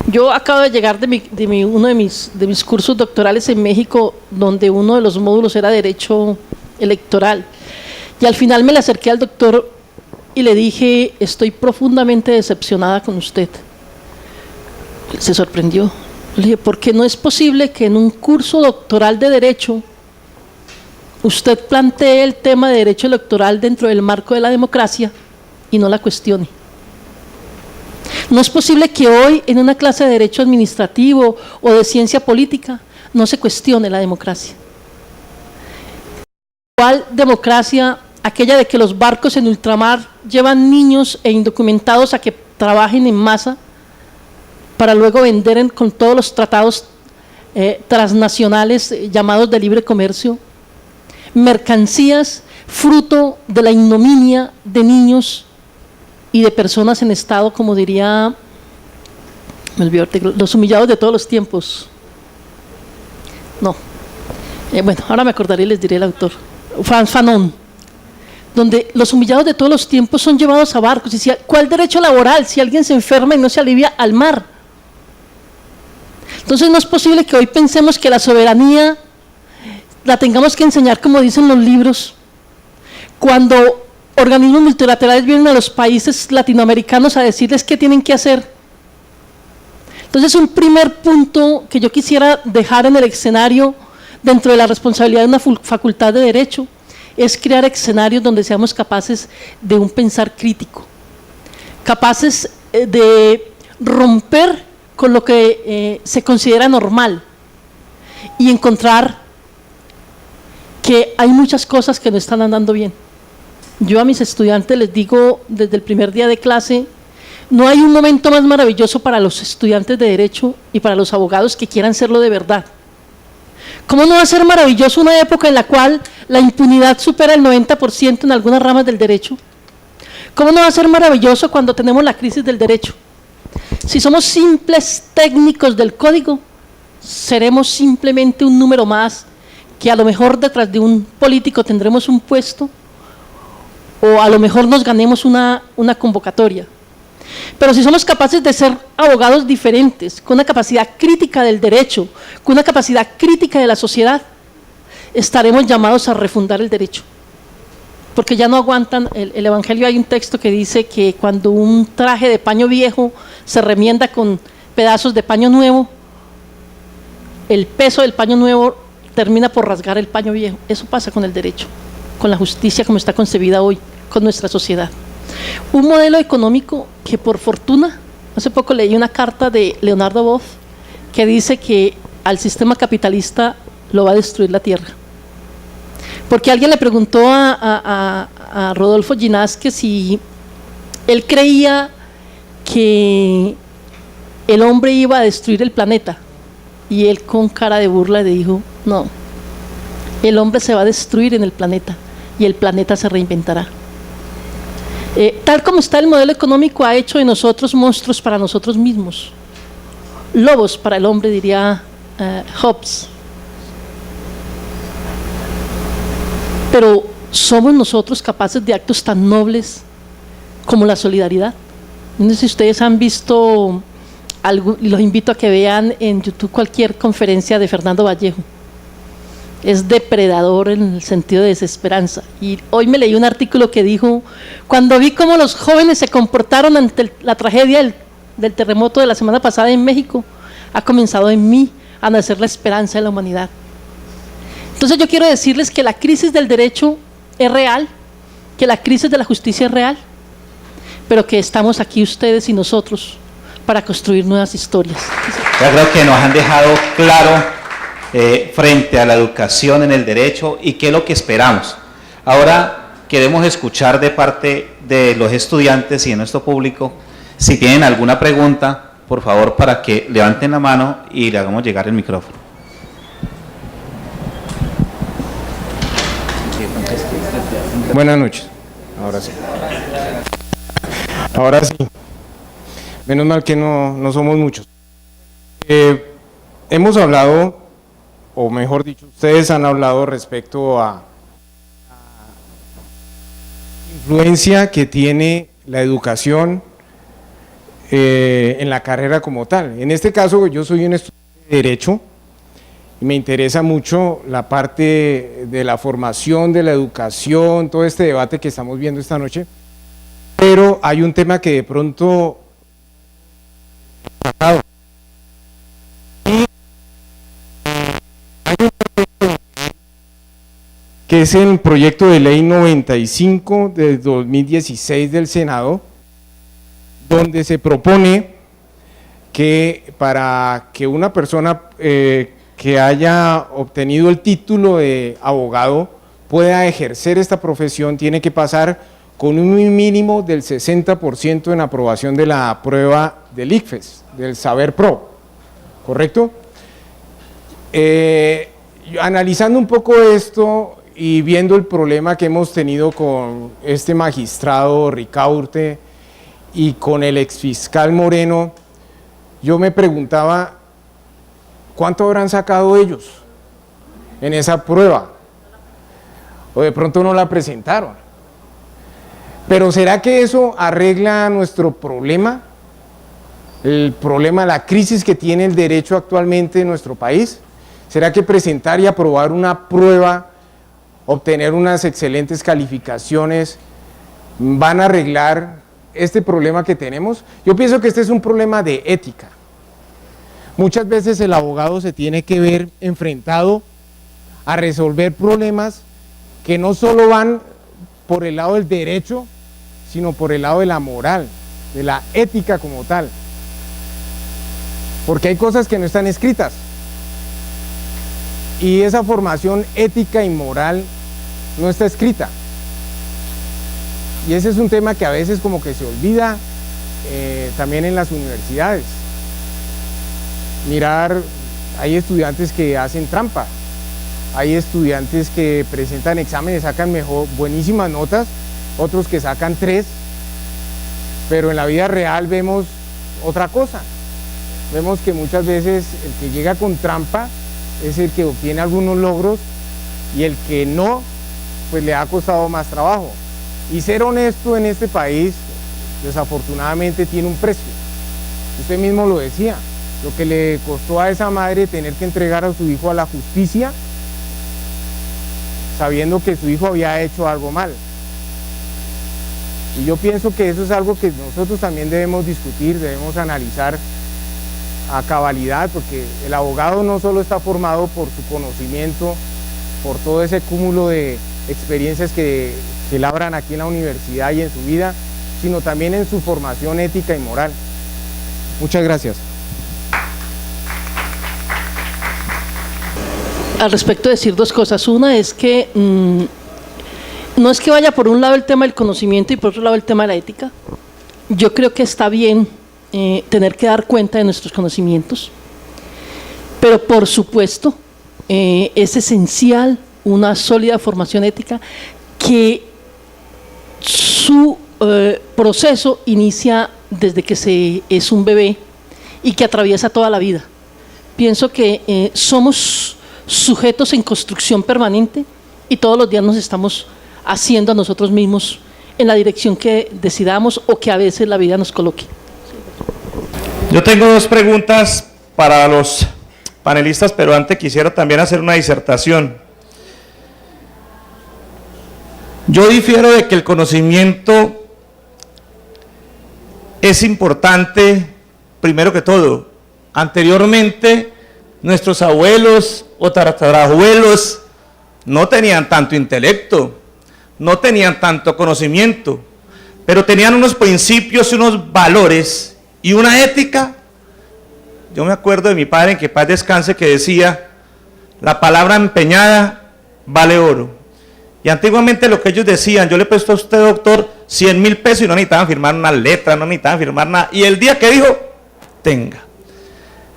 Yo acabo de llegar de uno de mis cursos doctorales en México, donde uno de los módulos era Derecho Electoral, y al final me le acerqué al doctor y le dije: estoy profundamente decepcionada con usted. Se sorprendió. Le dije: porque no es posible que en un curso doctoral de Derecho usted plantee el tema de Derecho Electoral dentro del marco de la democracia y no la cuestione. No es posible que hoy en una clase de Derecho Administrativo o de Ciencia Política no se cuestione la democracia. ¿Cuál democracia? Aquella de que los barcos en ultramar llevan niños e indocumentados a que trabajen en masa para luego vender con todos los tratados transnacionales llamados de libre comercio, mercancías fruto de la ignominia de niños y de personas en estado, como diría, me olvidé, los humillados de todos los tiempos. No, bueno, ahora me acordaré y les diré el autor, Frantz Fanon, donde los humillados de todos los tiempos son llevados a barcos. Y decía: ¿cuál derecho laboral si alguien se enferma y no se alivia al mar? Entonces no es posible que hoy pensemos que la soberanía la tengamos que enseñar como dicen los libros, cuando organismos multilaterales vienen a los países latinoamericanos a decirles qué tienen que hacer. Entonces, un primer punto que yo quisiera dejar en el escenario dentro de la responsabilidad de una facultad de Derecho es crear escenarios donde seamos capaces de un pensar crítico, capaces de romper con lo que se considera normal y encontrar que hay muchas cosas que no están andando bien. Yo a mis estudiantes les digo desde el primer día de clase: no hay un momento más maravilloso para los estudiantes de Derecho y para los abogados que quieran serlo de verdad. ¿Cómo no va a ser maravilloso una época en la cual la impunidad supera el 90% en algunas ramas del derecho? ¿Cómo no va a ser maravilloso cuando tenemos la crisis del derecho? Si somos simples técnicos del código, seremos simplemente un número más, que a lo mejor detrás de un político tendremos un puesto, o a lo mejor nos ganemos una convocatoria. Pero si somos capaces de ser abogados diferentes, con una capacidad crítica del derecho, con una capacidad crítica de la sociedad, estaremos llamados a refundar el derecho. Porque ya no aguantan, el Evangelio hay un texto que dice que cuando un traje de paño viejo se remienda con pedazos de paño nuevo, el peso del paño nuevo termina por rasgar el paño viejo. Eso pasa con el derecho, con la justicia como está concebida hoy, con nuestra sociedad. Un modelo económico que, por fortuna, hace poco leí una carta de Leonardo Boff que dice que al sistema capitalista lo va a destruir la tierra. Porque alguien le preguntó a Rodolfo Ginás que si él creía que el hombre iba a destruir el planeta, y él con cara de burla le dijo: no, el hombre se va a destruir en el planeta y el planeta se reinventará. Tal como está el modelo económico, ha hecho de nosotros monstruos para nosotros mismos, lobos para el hombre, diría Hobbes. Pero ¿somos nosotros capaces de actos tan nobles como la solidaridad? No sé si ustedes han visto algo, los invito a que vean en YouTube cualquier conferencia de Fernando Vallejo. es depredador en el sentido de desesperanza. Y hoy me leí un artículo que dijo, cuando vi cómo los jóvenes se comportaron ante la tragedia del terremoto de la semana pasada en México, ha comenzado en mí a nacer la esperanza de la humanidad. Entonces yo quiero decirles que la crisis del derecho es real, que la crisis de la justicia es real, pero que estamos aquí ustedes y nosotros para construir nuevas historias. Ya creo que nos han dejado claro frente a la educación en el derecho y qué es lo que esperamos. Ahora queremos escuchar de parte de los estudiantes y de nuestro público, si tienen alguna pregunta, por favor, para que levanten la mano y le hagamos llegar el micrófono. Buenas noches. Ahora sí. Ahora sí. Menos mal que no somos muchos. Hemos hablado, o mejor dicho, ustedes han hablado respecto a la influencia que tiene la educación en la carrera como tal. En este caso, yo soy un estudiante de Derecho y me interesa mucho la parte de la formación, de la educación, todo este debate que estamos viendo esta noche, pero hay un tema que de pronto que es el proyecto de ley 95 de 2016 del Senado, donde se propone que para que una persona que haya obtenido el título de abogado pueda ejercer esta profesión, tiene que pasar con un mínimo del 60% en aprobación de la prueba del ICFES, del Saber Pro, ¿correcto? Analizando un poco esto y viendo el problema que hemos tenido con este magistrado Ricaurte y con el exfiscal Moreno, yo me preguntaba, ¿cuánto habrán sacado ellos en esa prueba? O de pronto no la presentaron. Pero ¿será que eso arregla nuestro problema? El problema, la crisis que tiene el derecho actualmente en nuestro país. ¿Será que presentar y aprobar una prueba, obtener unas excelentes calificaciones, van a arreglar este problema que tenemos? Yo pienso que este es un problema de ética. Muchas veces el abogado se tiene que ver enfrentado a resolver problemas que no solo van por el lado del derecho, sino por el lado de la moral, de la ética como tal. Porque hay cosas que no están escritas. Y esa formación ética y moral no está escrita. Y ese es un tema que a veces como que se olvida también en las universidades. Mirar, hay estudiantes que hacen trampa, hay estudiantes que presentan exámenes, sacan buenísimas notas, otros que sacan 3, pero en la vida real vemos otra cosa. Vemos que muchas veces el que llega con trampa es el que obtiene algunos logros y el que no, pues le ha costado más trabajo. Y ser honesto en este país, desafortunadamente, tiene un precio. Usted mismo lo decía, lo que le costó a esa madre tener que entregar a su hijo a la justicia, sabiendo que su hijo había hecho algo mal. Y yo pienso que eso es algo que nosotros también debemos discutir, debemos analizar a cabalidad, porque el abogado no solo está formado por su conocimiento, por todo ese cúmulo de experiencias que labran aquí en la universidad y en su vida, sino también en su formación ética y moral. Muchas gracias. Al respecto, decir dos cosas. Una es que no es que vaya por un lado el tema del conocimiento y por otro lado el tema de la ética. Yo creo que está bien tener que dar cuenta de nuestros conocimientos, pero por supuesto es esencial una sólida formación ética, que su proceso inicia desde que es un bebé y que atraviesa toda la vida. Pienso que somos sujetos en construcción permanente y todos los días nos estamos haciendo a nosotros mismos en la dirección que decidamos o que a veces la vida nos coloque. Yo tengo dos preguntas para los panelistas, pero antes quisiera también hacer una disertación. Yo difiero de que el conocimiento es importante, primero que todo. Anteriormente, nuestros abuelos o tatarabuelos no tenían tanto intelecto, no tenían tanto conocimiento, pero tenían unos principios, unos valores y una ética. Yo me acuerdo de mi padre, en que paz descanse, que decía: la palabra empeñada vale oro. Y antiguamente lo que ellos decían: yo le presto a usted, doctor, 100.000 pesos, y no necesitaban firmar una letra, no necesitaban firmar nada. Y el día que dijo, tenga.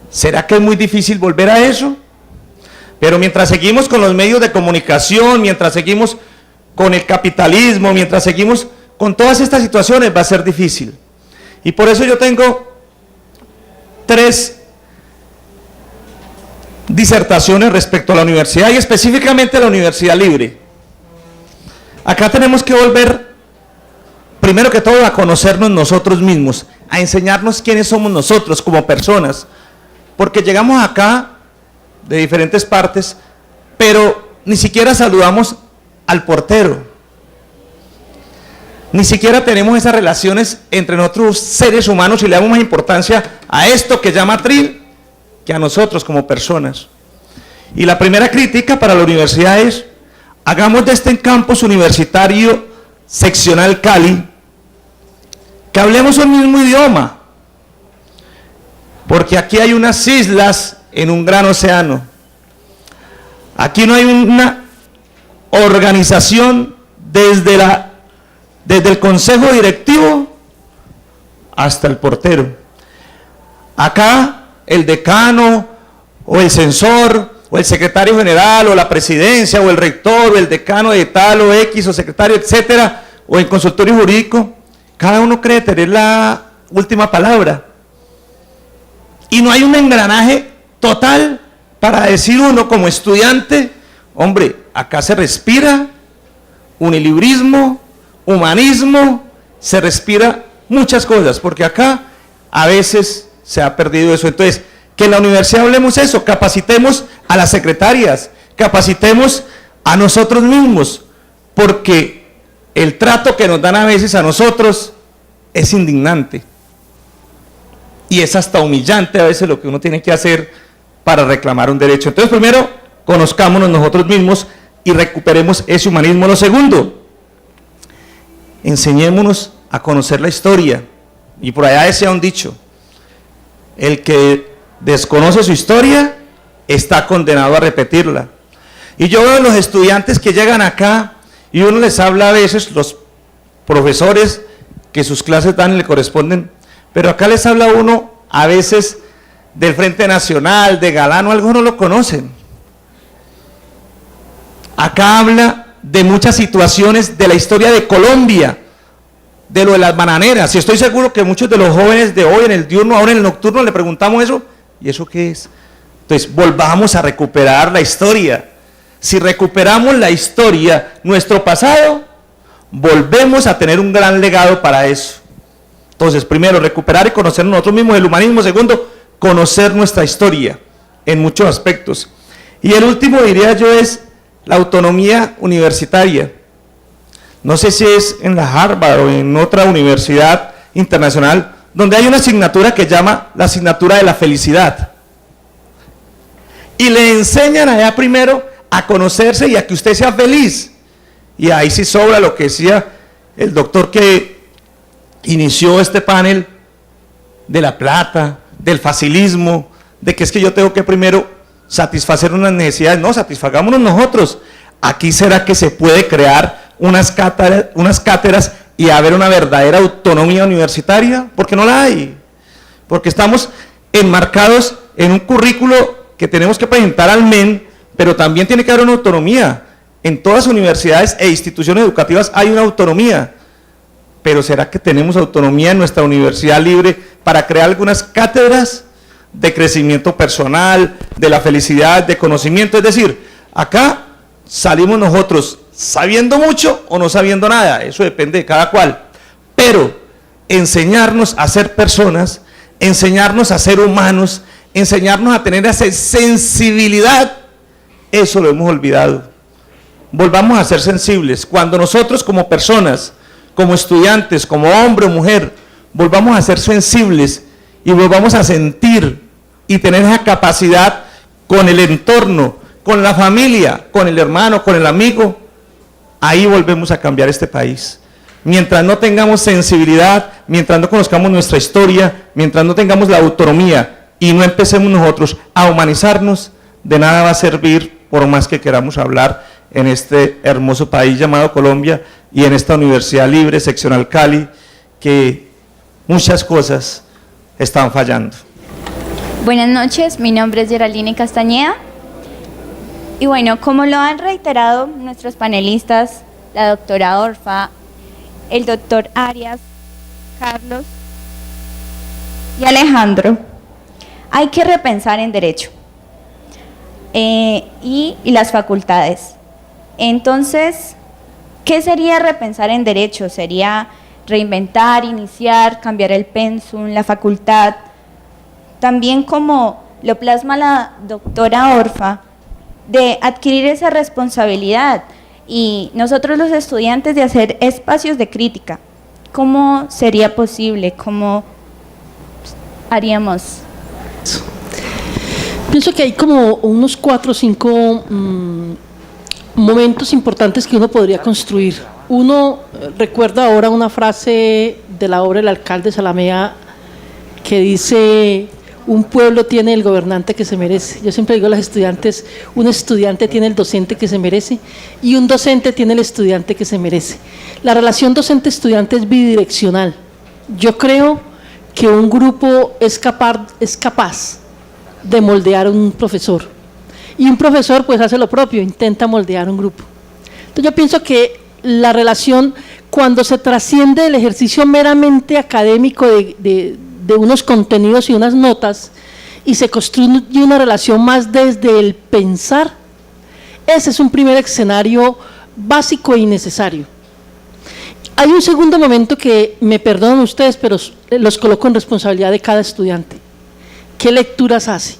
¿Será que es muy difícil volver a eso? Pero mientras seguimos con los medios de comunicación, mientras seguimos con el capitalismo, mientras seguimos con todas estas situaciones, va a ser difícil. Y por eso yo tengo 3 disertaciones respecto a la universidad, y específicamente a la universidad libre. Acá tenemos que volver, primero que todo, a conocernos nosotros mismos, a enseñarnos quiénes somos nosotros como personas, porque llegamos acá de diferentes partes, pero ni siquiera saludamos al portero, ni siquiera tenemos esas relaciones entre nosotros seres humanos, y le damos más importancia a esto que llama atril que a nosotros como personas. Y la primera crítica para la universidad es: hagamos de este campus universitario seccional Cali que hablemos el mismo idioma, porque aquí hay unas islas en un gran océano. Aquí no hay una organización desde el consejo directivo hasta el portero. Acá el decano o el censor o el secretario general o la presidencia o el rector o el decano de tal o X o secretario, etcétera, o el consultorio jurídico, cada uno cree tener la última palabra. Y no hay un engranaje total para decir uno como estudiante: hombre, acá se respira unilibrismo, humanismo, se respira muchas cosas, porque acá a veces se ha perdido eso. Entonces, que en la universidad hablemos eso, capacitemos a las secretarias, capacitemos a nosotros mismos, porque el trato que nos dan a veces a nosotros es indignante y es hasta humillante a veces lo que uno tiene que hacer para reclamar un derecho. Entonces, primero, conozcámonos nosotros mismos y recuperemos ese humanismo. Lo segundo, enseñémonos a conocer la historia. Y por allá decía un dicho: el que desconoce su historia está condenado a repetirla. Y yo veo a los estudiantes que llegan acá y uno les habla a veces, los profesores que sus clases dan y le corresponden, pero acá les habla uno a veces del Frente Nacional, de Galano, algunos no lo conocen. Acá habla de muchas situaciones de la historia de Colombia, de lo de las bananeras, y estoy seguro que muchos de los jóvenes de hoy en el diurno, ahora en el nocturno, le preguntamos eso: ¿y eso qué es? Entonces, volvamos a recuperar la historia. Si recuperamos la historia, nuestro pasado, volvemos a tener un gran legado para eso. Entonces, primero, recuperar y conocer nosotros mismos, el humanismo. Segundo, conocer nuestra historia en muchos aspectos. Y el último, diría yo, es la autonomía universitaria. No sé si es en la Harvard o en otra universidad internacional, donde hay una asignatura que llama la asignatura de la felicidad. Y le enseñan allá primero a conocerse y a que usted sea feliz. Y ahí sí sobra lo que decía el doctor que inició este panel, de la plata, del facilismo, de que es que yo tengo que primero satisfacer unas necesidades. No, satisfagámonos nosotros. Aquí será que se puede crear unas cátedras y haber una verdadera autonomía universitaria, porque no la hay, porque estamos enmarcados en un currículo que tenemos que presentar al MEN, pero también tiene que haber una autonomía. En todas las universidades e instituciones educativas hay una autonomía, pero ¿será que tenemos autonomía en nuestra universidad libre para crear algunas cátedras de crecimiento personal, de la felicidad, de conocimiento? Es decir, acá salimos nosotros sabiendo mucho o no sabiendo nada, eso depende de cada cual, pero enseñarnos a ser personas, enseñarnos a ser humanos, enseñarnos a tener esa sensibilidad, eso lo hemos olvidado. volvamos a ser sensibles. Cuando nosotros como personas, como estudiantes, como hombre o mujer, volvamos a ser sensibles y volvamos a sentir y tener esa capacidad con el entorno, con la familia, con el hermano, con el amigo, ahí volvemos a cambiar este país. Mientras no tengamos sensibilidad, mientras no conozcamos nuestra historia, mientras no tengamos la autonomía y no empecemos nosotros a humanizarnos, de nada va a servir por más que queramos hablar en este hermoso país llamado Colombia y en esta Universidad Libre, Seccional Cali, que muchas cosas están fallando. Buenas noches, mi nombre es Geraldine Castañeda. Y bueno, como lo han reiterado nuestros panelistas, la doctora Orfa, el doctor Arias, Carlos y Alejandro, hay que repensar en derecho y las facultades. Entonces, ¿qué sería repensar en derecho? Sería reinventar, iniciar, cambiar el pensum, la facultad. También, como lo plasma la doctora Orfa, de adquirir esa responsabilidad y nosotros los estudiantes de hacer espacios de crítica. ¿Cómo sería posible? ¿Cómo haríamos? Pienso que hay como unos 4 o 5 momentos importantes que uno podría construir. Uno recuerda ahora una frase de la obra del alcalde Salamea que dice: un pueblo tiene el gobernante que se merece. Yo siempre digo a los estudiantes, un estudiante tiene el docente que se merece y un docente tiene el estudiante que se merece. La relación docente-estudiante es bidireccional. Yo creo que un grupo es capaz de moldear a un profesor y un profesor pues hace lo propio, intenta moldear un grupo. Entonces yo pienso que la relación, cuando se trasciende el ejercicio meramente académico de unos contenidos y unas notas y se construye una relación más desde el pensar, ese es un primer escenario básico y necesario. Hay un segundo momento que me perdonan ustedes, pero los coloco en responsabilidad de cada estudiante. ¿Qué lecturas hace?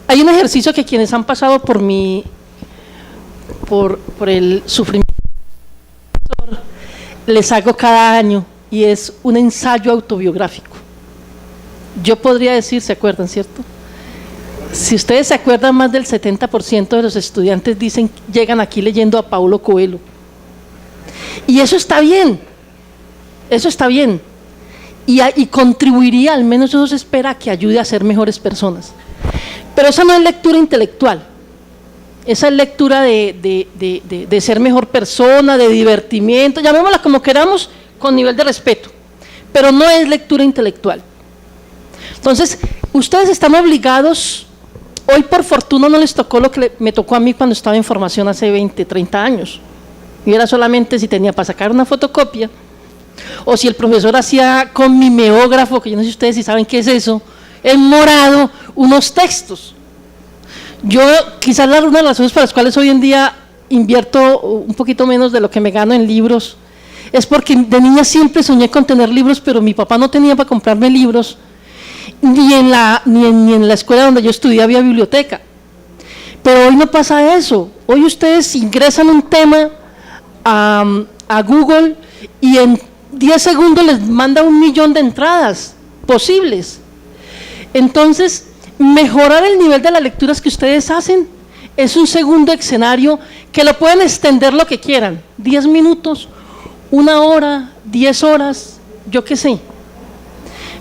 Hay un ejercicio que quienes han pasado por el sufrimiento les hago cada año y es un ensayo autobiográfico. Yo podría decir, ¿se acuerdan, cierto? Si ustedes se acuerdan, más del 70% de los estudiantes llegan aquí leyendo a Paulo Coelho. Y eso está bien, y contribuiría, al menos eso se espera, que ayude a ser mejores personas. Pero esa no es lectura intelectual, esa es lectura de ser mejor persona, de divertimiento, llamémosla como queramos, con nivel de respeto, pero no es lectura intelectual. Entonces, ustedes están obligados, hoy por fortuna no les tocó lo que me tocó a mí cuando estaba en formación hace 20, 30 años, y era solamente si tenía para sacar una fotocopia, o si el profesor hacía con mimeógrafo, que yo no sé si ustedes saben qué es eso, en morado, unos textos. Yo, quizás una de las razones por las cuales hoy en día invierto un poquito menos de lo que me gano en libros, es porque de niña siempre soñé con tener libros, pero mi papá no tenía para comprarme libros, ni en la escuela donde yo estudié había biblioteca. Pero hoy no pasa eso. Hoy ustedes ingresan un tema a Google y en 10 segundos les manda 1 millón de entradas posibles. Entonces, mejorar el nivel de las lecturas que ustedes hacen es un segundo escenario que lo pueden extender lo que quieran, 10 minutos, 1 hora, 10 horas, yo qué sé.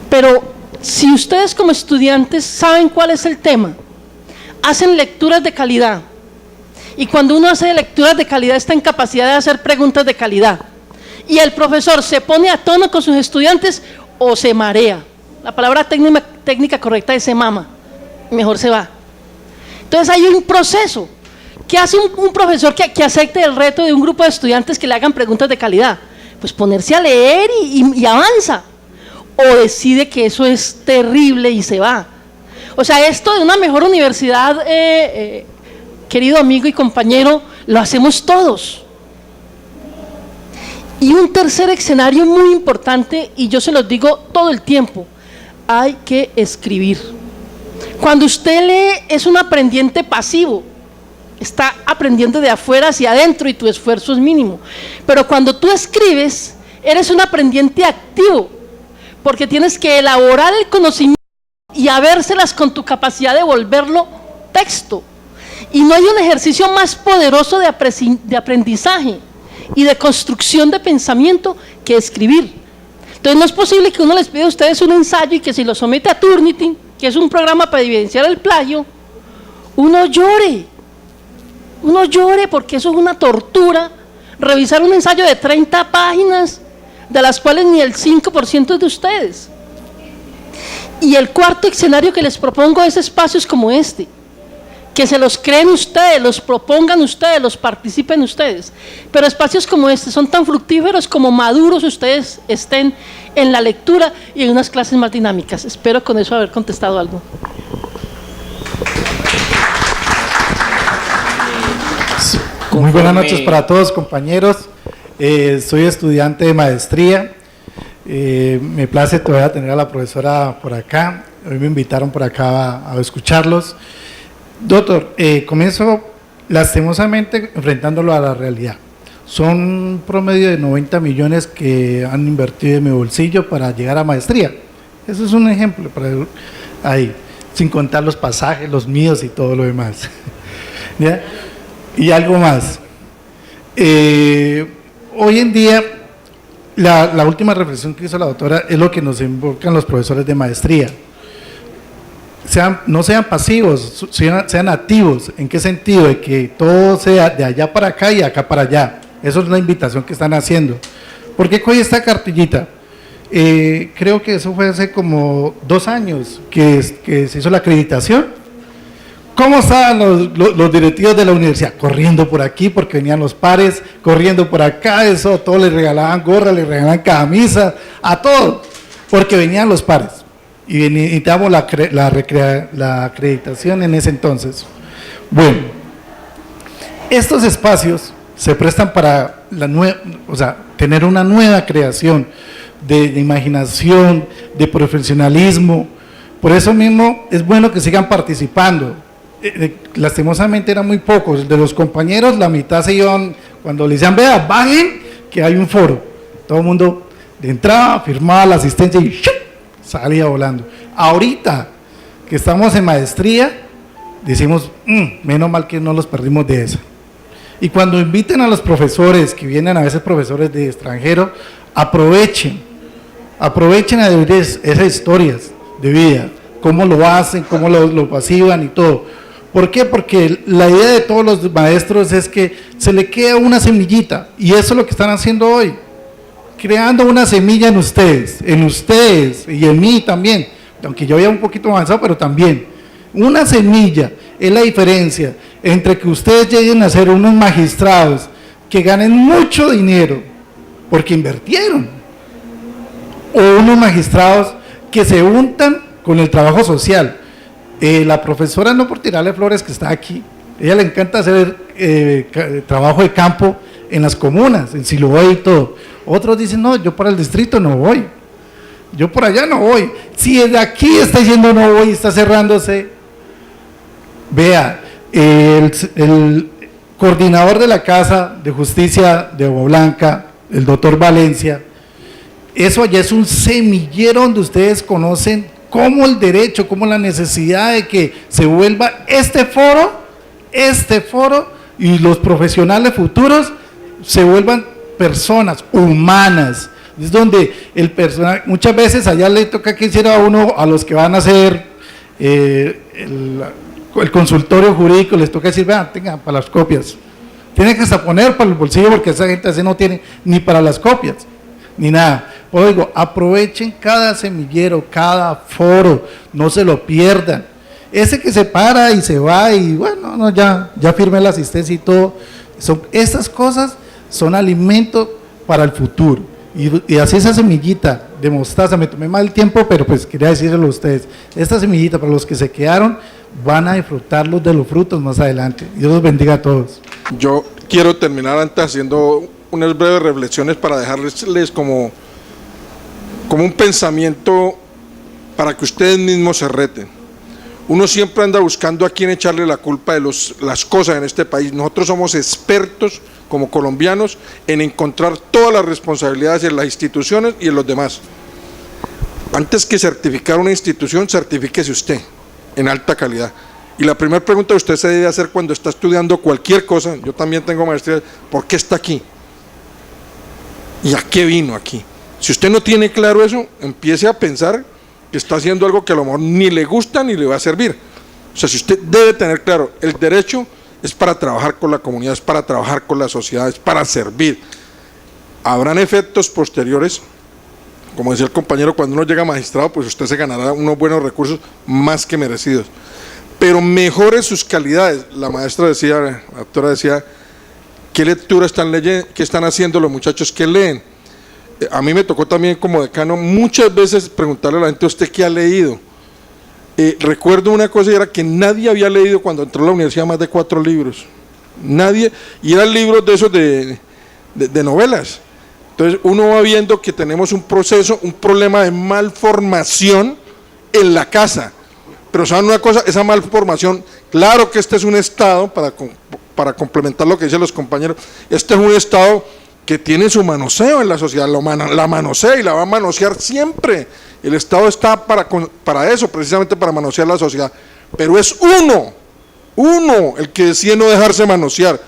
Pero si ustedes como estudiantes saben cuál es el tema, hacen lecturas de calidad, y cuando uno hace lecturas de calidad está en capacidad de hacer preguntas de calidad, y el profesor se pone a tono con sus estudiantes o se marea. La palabra técnica correcta es se mama, mejor se va. Entonces hay un proceso. ¿Qué hace un profesor que acepte el reto de un grupo de estudiantes que le hagan preguntas de calidad? Pues ponerse a leer y avanza. O decide que eso es terrible y se va. O sea, esto de una mejor universidad, querido amigo y compañero, lo hacemos todos. Y un tercer escenario muy importante, y yo se los digo todo el tiempo, hay que escribir. Cuando usted lee es un aprendiente pasivo. está aprendiendo de afuera hacia adentro y tu esfuerzo es mínimo. Pero cuando tú escribes, eres un aprendiente activo, porque tienes que elaborar el conocimiento y habérselas con tu capacidad de volverlo texto. Y no hay un ejercicio más poderoso de aprendizaje y de construcción de pensamiento que escribir. Entonces no es posible que uno les pida a ustedes un ensayo y que si lo somete a Turnitin, que es un programa para evidenciar el plagio, uno llore porque eso es una tortura, revisar un ensayo de 30 páginas, de las cuales ni el 5% es de ustedes. Y el cuarto escenario que les propongo es espacios como este, que se los creen ustedes, los propongan ustedes, los participen ustedes, pero espacios como este son tan fructíferos como maduros ustedes estén en la lectura y en unas clases más dinámicas. Espero con eso haber contestado algo. Muy buenas noches para todos, compañeros. Soy estudiante de maestría. Me place todavía tener a la profesora por acá. Hoy me invitaron por acá a escucharlos. Doctor, comienzo lastimosamente enfrentándolo a la realidad. Son un promedio de 90 millones que han invertido en mi bolsillo para llegar a maestría. Eso es un ejemplo para ahí, sin contar los pasajes, los míos y todo lo demás. ¿Ya? Y algo más. Hoy en día, la última reflexión que hizo la doctora es lo que nos invocan los profesores de maestría. No sean pasivos, sean activos. ¿En qué sentido? De que todo sea de allá para acá y acá para allá. Eso es la invitación que están haciendo. ¿Por qué cogí esta cartillita? Creo que eso fue hace como 2 años que se hizo la acreditación. ¿Cómo estaban los directivos de la universidad? Corriendo por aquí porque venían los pares, corriendo por acá, eso, todos les regalaban gorra, les regalaban camisa, a todo, porque venían los pares. Y necesitamos la acreditación en ese entonces. Bueno, estos espacios se prestan para tener una nueva creación de imaginación, de profesionalismo. Por eso mismo es bueno que sigan participando. Lastimosamente eran muy pocos, de los compañeros la mitad se iban, cuando les decían, vea, bajen, que hay un foro, todo el mundo de entrada firmaba la asistencia y ¡shup!, salía volando. Ahorita que estamos en maestría, decimos, menos mal que no los perdimos de esa. Y cuando inviten a los profesores, que vienen a veces profesores de extranjero, aprovechen a vivir esas historias de vida, cómo lo hacen, cómo lo pasivan y todo. ¿Por qué? Porque la idea de todos los maestros es que se le queda una semillita, y eso es lo que están haciendo hoy, creando una semilla en ustedes y en mí también, aunque yo ya un poquito avanzado, pero también. Una semilla es la diferencia entre que ustedes lleguen a ser unos magistrados que ganen mucho dinero porque invirtieron, o unos magistrados que se untan con el trabajo social. La profesora, no por tirarle flores que está aquí, ella le encanta hacer trabajo de campo en las comunas, en Siloé y todo. Otros dicen, no, yo para el distrito no voy, yo por allá no voy. Si desde aquí está diciendo no voy, está cerrándose. Vea, el coordinador de la Casa de Justicia de Agua Blanca, el doctor Valencia, eso allá es un semillero donde ustedes conocen cómo el derecho, cómo la necesidad de que se vuelva este foro y los profesionales futuros se vuelvan personas humanas. Es donde el personal, muchas veces allá le toca que hiciera a uno, a los que van a hacer el consultorio jurídico, les toca decir, vean, tengan para las copias, tienen que hasta poner para el bolsillo porque esa gente así no tiene ni para las copias, ni nada. Pues digo, aprovechen cada semillero, cada foro, no se lo pierdan. Ese que se para y se va y bueno, no, ya firmé la asistencia y todo. Estas cosas son alimento para el futuro. Y así esa semillita de mostaza, me tomé mal el tiempo, pero pues quería decírselo a ustedes. Esta semillita para los que se quedaron van a disfrutar de los frutos más adelante. Dios los bendiga a todos. Yo quiero terminar antes haciendo unas breves reflexiones para dejarles como un pensamiento para que ustedes mismos se reten. Uno siempre anda buscando a quién echarle la culpa de las cosas en este país. Nosotros somos expertos como colombianos en encontrar todas las responsabilidades en las instituciones y en los demás. Antes que certificar una institución, certifíquese usted en alta calidad. Y la primera pregunta que usted se debe hacer cuando está estudiando cualquier cosa, yo también tengo maestría, ¿por qué está aquí? ¿Y a qué vino aquí? Si usted no tiene claro eso, empiece a pensar que está haciendo algo que a lo mejor ni le gusta ni le va a servir. O sea, si usted debe tener claro, el derecho es para trabajar con la comunidad, es para trabajar con la sociedad, es para servir. Habrán efectos posteriores, como decía el compañero, cuando uno llega a magistrado, pues usted se ganará unos buenos recursos más que merecidos. Pero mejore sus calidades. La maestra decía, la doctora decía, ¿qué lectura están leyendo? ¿Qué están haciendo los muchachos que leen? A mí me tocó también como decano muchas veces preguntarle a la gente, ¿usted qué ha leído? Recuerdo una cosa, y era que nadie había leído cuando entró a la universidad más de 4 libros. Nadie, y eran libros de esos de novelas. Entonces uno va viendo que tenemos un proceso, un problema de malformación en la casa. Pero ¿saben una cosa? Esa malformación, claro que este es un Estado, para complementar lo que dicen los compañeros, este es un Estado que tiene su manoseo en la sociedad, la manosea y la va a manosear siempre. El Estado está para eso, precisamente para manosear la sociedad. Pero es uno el que decide no dejarse manosear.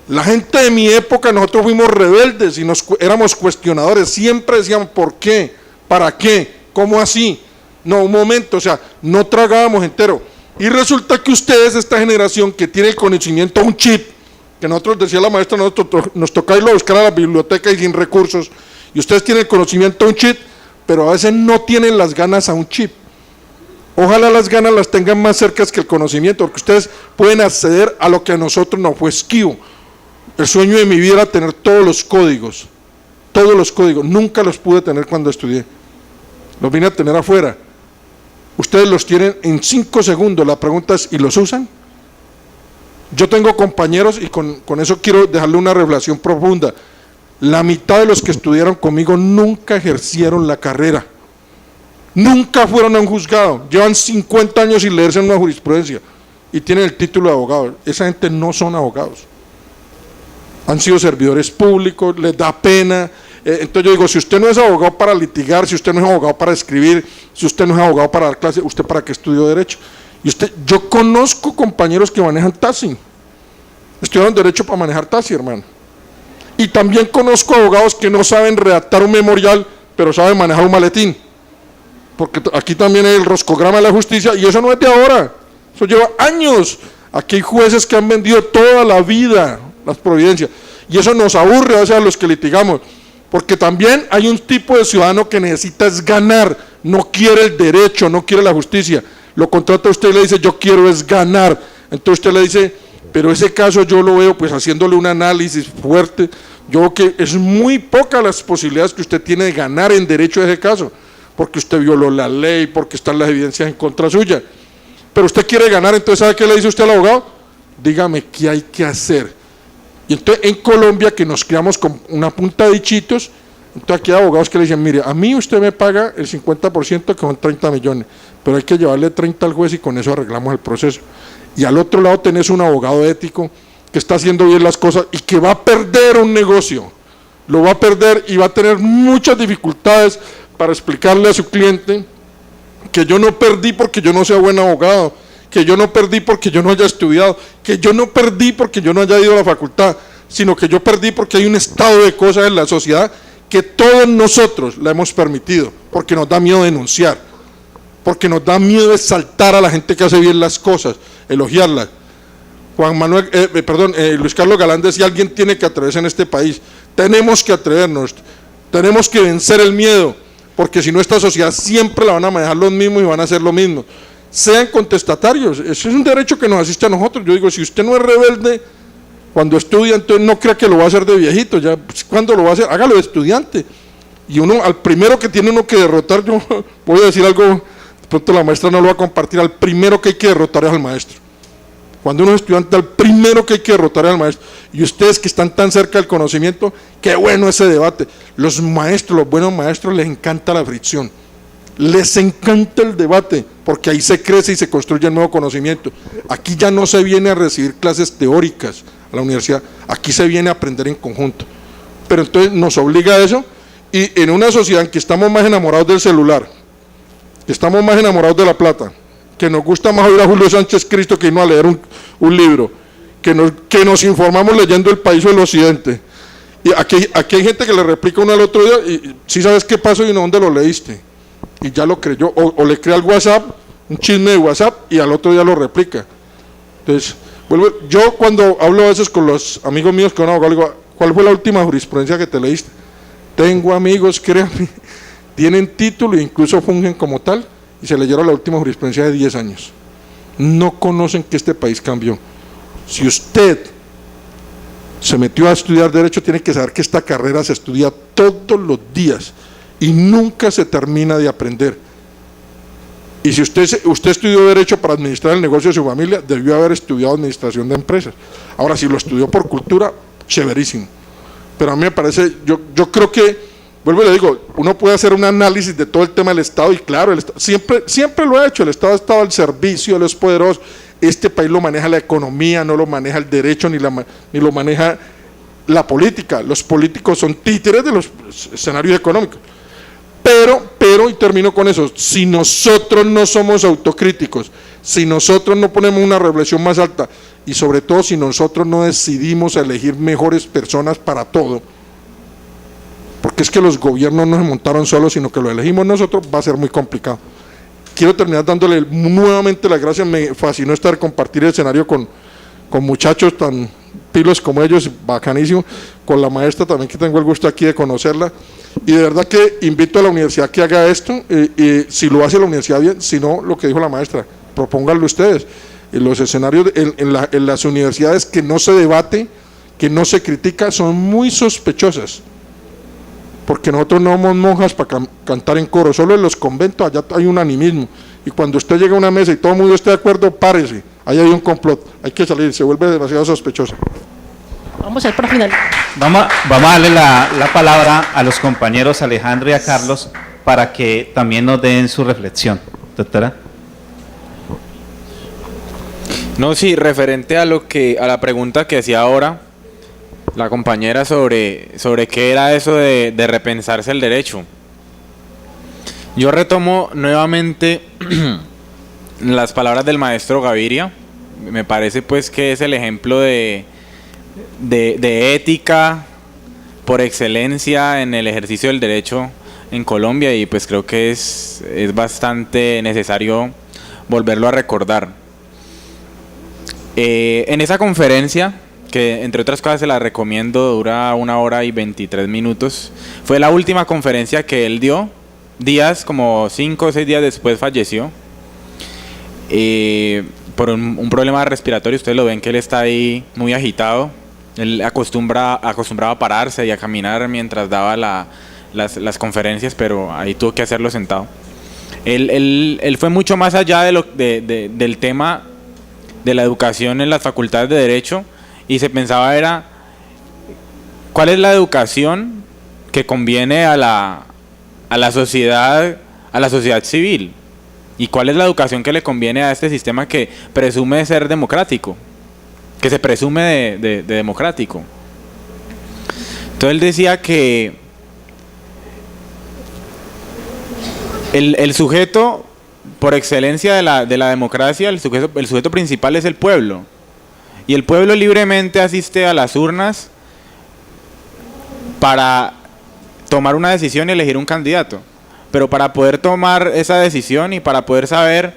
La gente de mi época, nosotros fuimos rebeldes y éramos cuestionadores, siempre decíamos ¿por qué? ¿Para qué? ¿Cómo así? No, un momento, o sea, no tragábamos entero. Y resulta que ustedes, esta generación que tiene el conocimiento, un chip, que nosotros, decía la maestra, nos toca irlo a buscar a la biblioteca y sin recursos, y ustedes tienen el conocimiento, un chip, pero a veces no tienen las ganas a un chip. Ojalá las ganas las tengan más cerca que el conocimiento, porque ustedes pueden acceder a lo que a nosotros nos fue esquivo. El sueño de mi vida era tener todos los códigos, nunca los pude tener cuando estudié, los vine a tener afuera. Ustedes los tienen en 5 segundos, la pregunta es, ¿y los usan? Yo tengo compañeros, y con eso quiero dejarle una revelación profunda, la mitad de los que estudiaron conmigo nunca ejercieron la carrera, nunca fueron a un juzgado, llevan 50 años sin leerse en una jurisprudencia, y tienen el título de abogado. Esa gente no son abogados, han sido servidores públicos, les da pena. Entonces yo digo, si usted no es abogado para litigar, si usted no es abogado para escribir, si usted no es abogado para dar clases, ¿usted para qué estudió Derecho? Y yo conozco compañeros que manejan taxi, estudiaron Derecho para manejar taxi, hermano. Y también conozco abogados que no saben redactar un memorial, pero saben manejar un maletín. Porque aquí también hay el roscograma de la justicia, y eso no es de ahora, eso lleva años. Aquí hay jueces que han vendido toda la vida las providencias, y eso nos aburre a veces a los que litigamos. Porque también hay un tipo de ciudadano que necesita es ganar, no quiere el derecho, no quiere la justicia. Lo contrata a usted y le dice, yo quiero es ganar. Entonces usted le dice, pero ese caso yo lo veo pues haciéndole un análisis fuerte. Yo creo que es muy poca las posibilidades que usted tiene de ganar en derecho de ese caso. Porque usted violó la ley, porque están las evidencias en contra suya. Pero usted quiere ganar, entonces ¿sabe qué le dice usted al abogado? Dígame qué hay que hacer. Y entonces en Colombia, que nos criamos con una punta de dichitos, entonces aquí hay abogados que le dicen, mire, a mí usted me paga el 50%, que son 30 millones, pero hay que llevarle 30 al juez y con eso arreglamos el proceso. Y al otro lado tenés un abogado ético que está haciendo bien las cosas y que va a perder un negocio, lo va a perder y va a tener muchas dificultades para explicarle a su cliente que yo no perdí porque yo no sea buen abogado, que yo no perdí porque yo no haya estudiado, que yo no perdí porque yo no haya ido a la facultad, sino que yo perdí porque hay un estado de cosas en la sociedad que todos nosotros la hemos permitido, porque nos da miedo denunciar, porque nos da miedo exaltar a la gente que hace bien las cosas, elogiarlas. Luis Carlos Galán decía, alguien tiene que atreverse en este país, tenemos que atrevernos, tenemos que vencer el miedo, porque si no esta sociedad siempre la van a manejar los mismos y van a hacer lo mismo. Sean contestatarios, ese es un derecho que nos asiste a nosotros. Yo digo, si usted no es rebelde cuando estudia, entonces no crea que lo va a hacer de viejito, ya cuando lo va a hacer, hágalo de estudiante. Y uno, al primero que tiene uno que derrotar, yo voy a decir algo, de pronto la maestra no lo va a compartir, al primero que hay que derrotar es al maestro. Cuando uno es estudiante, al primero que hay que derrotar es al maestro. Y ustedes que están tan cerca del conocimiento, qué bueno ese debate. Los maestros, los buenos maestros, les encanta la fricción, les encanta el debate. porque ahí se crece y se construye nuevo conocimiento. Aquí ya no se viene a recibir clases teóricas a la universidad, aquí se viene a aprender en conjunto. Pero entonces nos obliga a eso, y en una sociedad en que estamos más enamorados del celular, que estamos más enamorados de la plata, que nos gusta más oír a Julio Sánchez Cristo que irnos a leer un libro, que nos informamos leyendo El País o El Occidente. Y aquí hay gente que le replica uno al otro día, y si sabes qué pasó y no dónde lo leíste, y ya lo creyó, o le crea al WhatsApp, un chisme de WhatsApp, y al otro día lo replica. Entonces, yo cuando hablo a veces con los amigos míos que van a abogar, digo, ¿cuál fue la última jurisprudencia que te leíste? Tengo amigos, créanme, tienen título e incluso fungen como tal, y se leyeron la última jurisprudencia de 10 años. No conocen que este país cambió. Si usted se metió a estudiar Derecho, tiene que saber que esta carrera se estudia todos los días y nunca se termina de aprender. Y si usted estudió Derecho para administrar el negocio de su familia, debió haber estudiado Administración de Empresas. Ahora, si lo estudió por cultura, chéverísimo. Pero a mí me parece, yo creo que, vuelvo y le digo, uno puede hacer un análisis de todo el tema del Estado, y claro, el Estado, siempre lo ha hecho, el Estado ha estado al servicio de los poderosos. Este país lo maneja la economía, no lo maneja el derecho, ni lo maneja la política. Los políticos son títeres de los escenarios económicos. Pero, y termino con eso, si nosotros no somos autocríticos, si nosotros no ponemos una reflexión más alta, y sobre todo si nosotros no decidimos elegir mejores personas para todo, porque es que los gobiernos no se montaron solos, sino que lo elegimos nosotros, va a ser muy complicado. Quiero terminar dándole nuevamente las gracias, me fascinó compartir el escenario con muchachos tan pilos como ellos, bacanísimo, con la maestra también, que tengo el gusto aquí de conocerla, y de verdad que invito a la universidad que haga esto, si lo hace la universidad bien, si no, lo que dijo la maestra, propónganlo ustedes. En los escenarios, en las universidades que no se debate, que no se critica, son muy sospechosas, porque nosotros no somos monjas para cantar en coro, solo en los conventos allá hay un animismo, y cuando usted llega a una mesa y todo el mundo está de acuerdo, párese, ahí hay un complot, hay que salir, se vuelve demasiado sospechoso. Vamos a ir para final. Vamos a darle la palabra a los compañeros Alejandro y a Carlos para que también nos den su reflexión. Doctora. No, sí, referente a la pregunta que hacía ahora la compañera sobre qué era eso de repensarse el derecho. Yo retomo nuevamente las palabras del maestro Gaviria. Me parece pues que es el ejemplo de ética por excelencia en el ejercicio del derecho en Colombia, y pues creo que es bastante necesario volverlo a recordar. En esa conferencia, que entre otras cosas se la recomiendo, dura 1 hora y 23 minutos, fue la última conferencia que él dio, como 5 o 6 días después falleció, por un problema respiratorio. Ustedes lo ven que él está ahí muy agitado, él acostumbraba a pararse y a caminar mientras daba las conferencias, pero ahí tuvo que hacerlo sentado. Él fue mucho más allá del tema de la educación en las facultades de Derecho, y se pensaba era cuál es la educación que conviene a la sociedad civil, y cuál es la educación que le conviene a este sistema que presume ser democrático, que se presume de democrático. Entonces él decía que el sujeto por excelencia de la democracia, el sujeto principal es el pueblo, y el pueblo libremente asiste a las urnas para tomar una decisión y elegir un candidato, pero para poder tomar esa decisión y para poder saber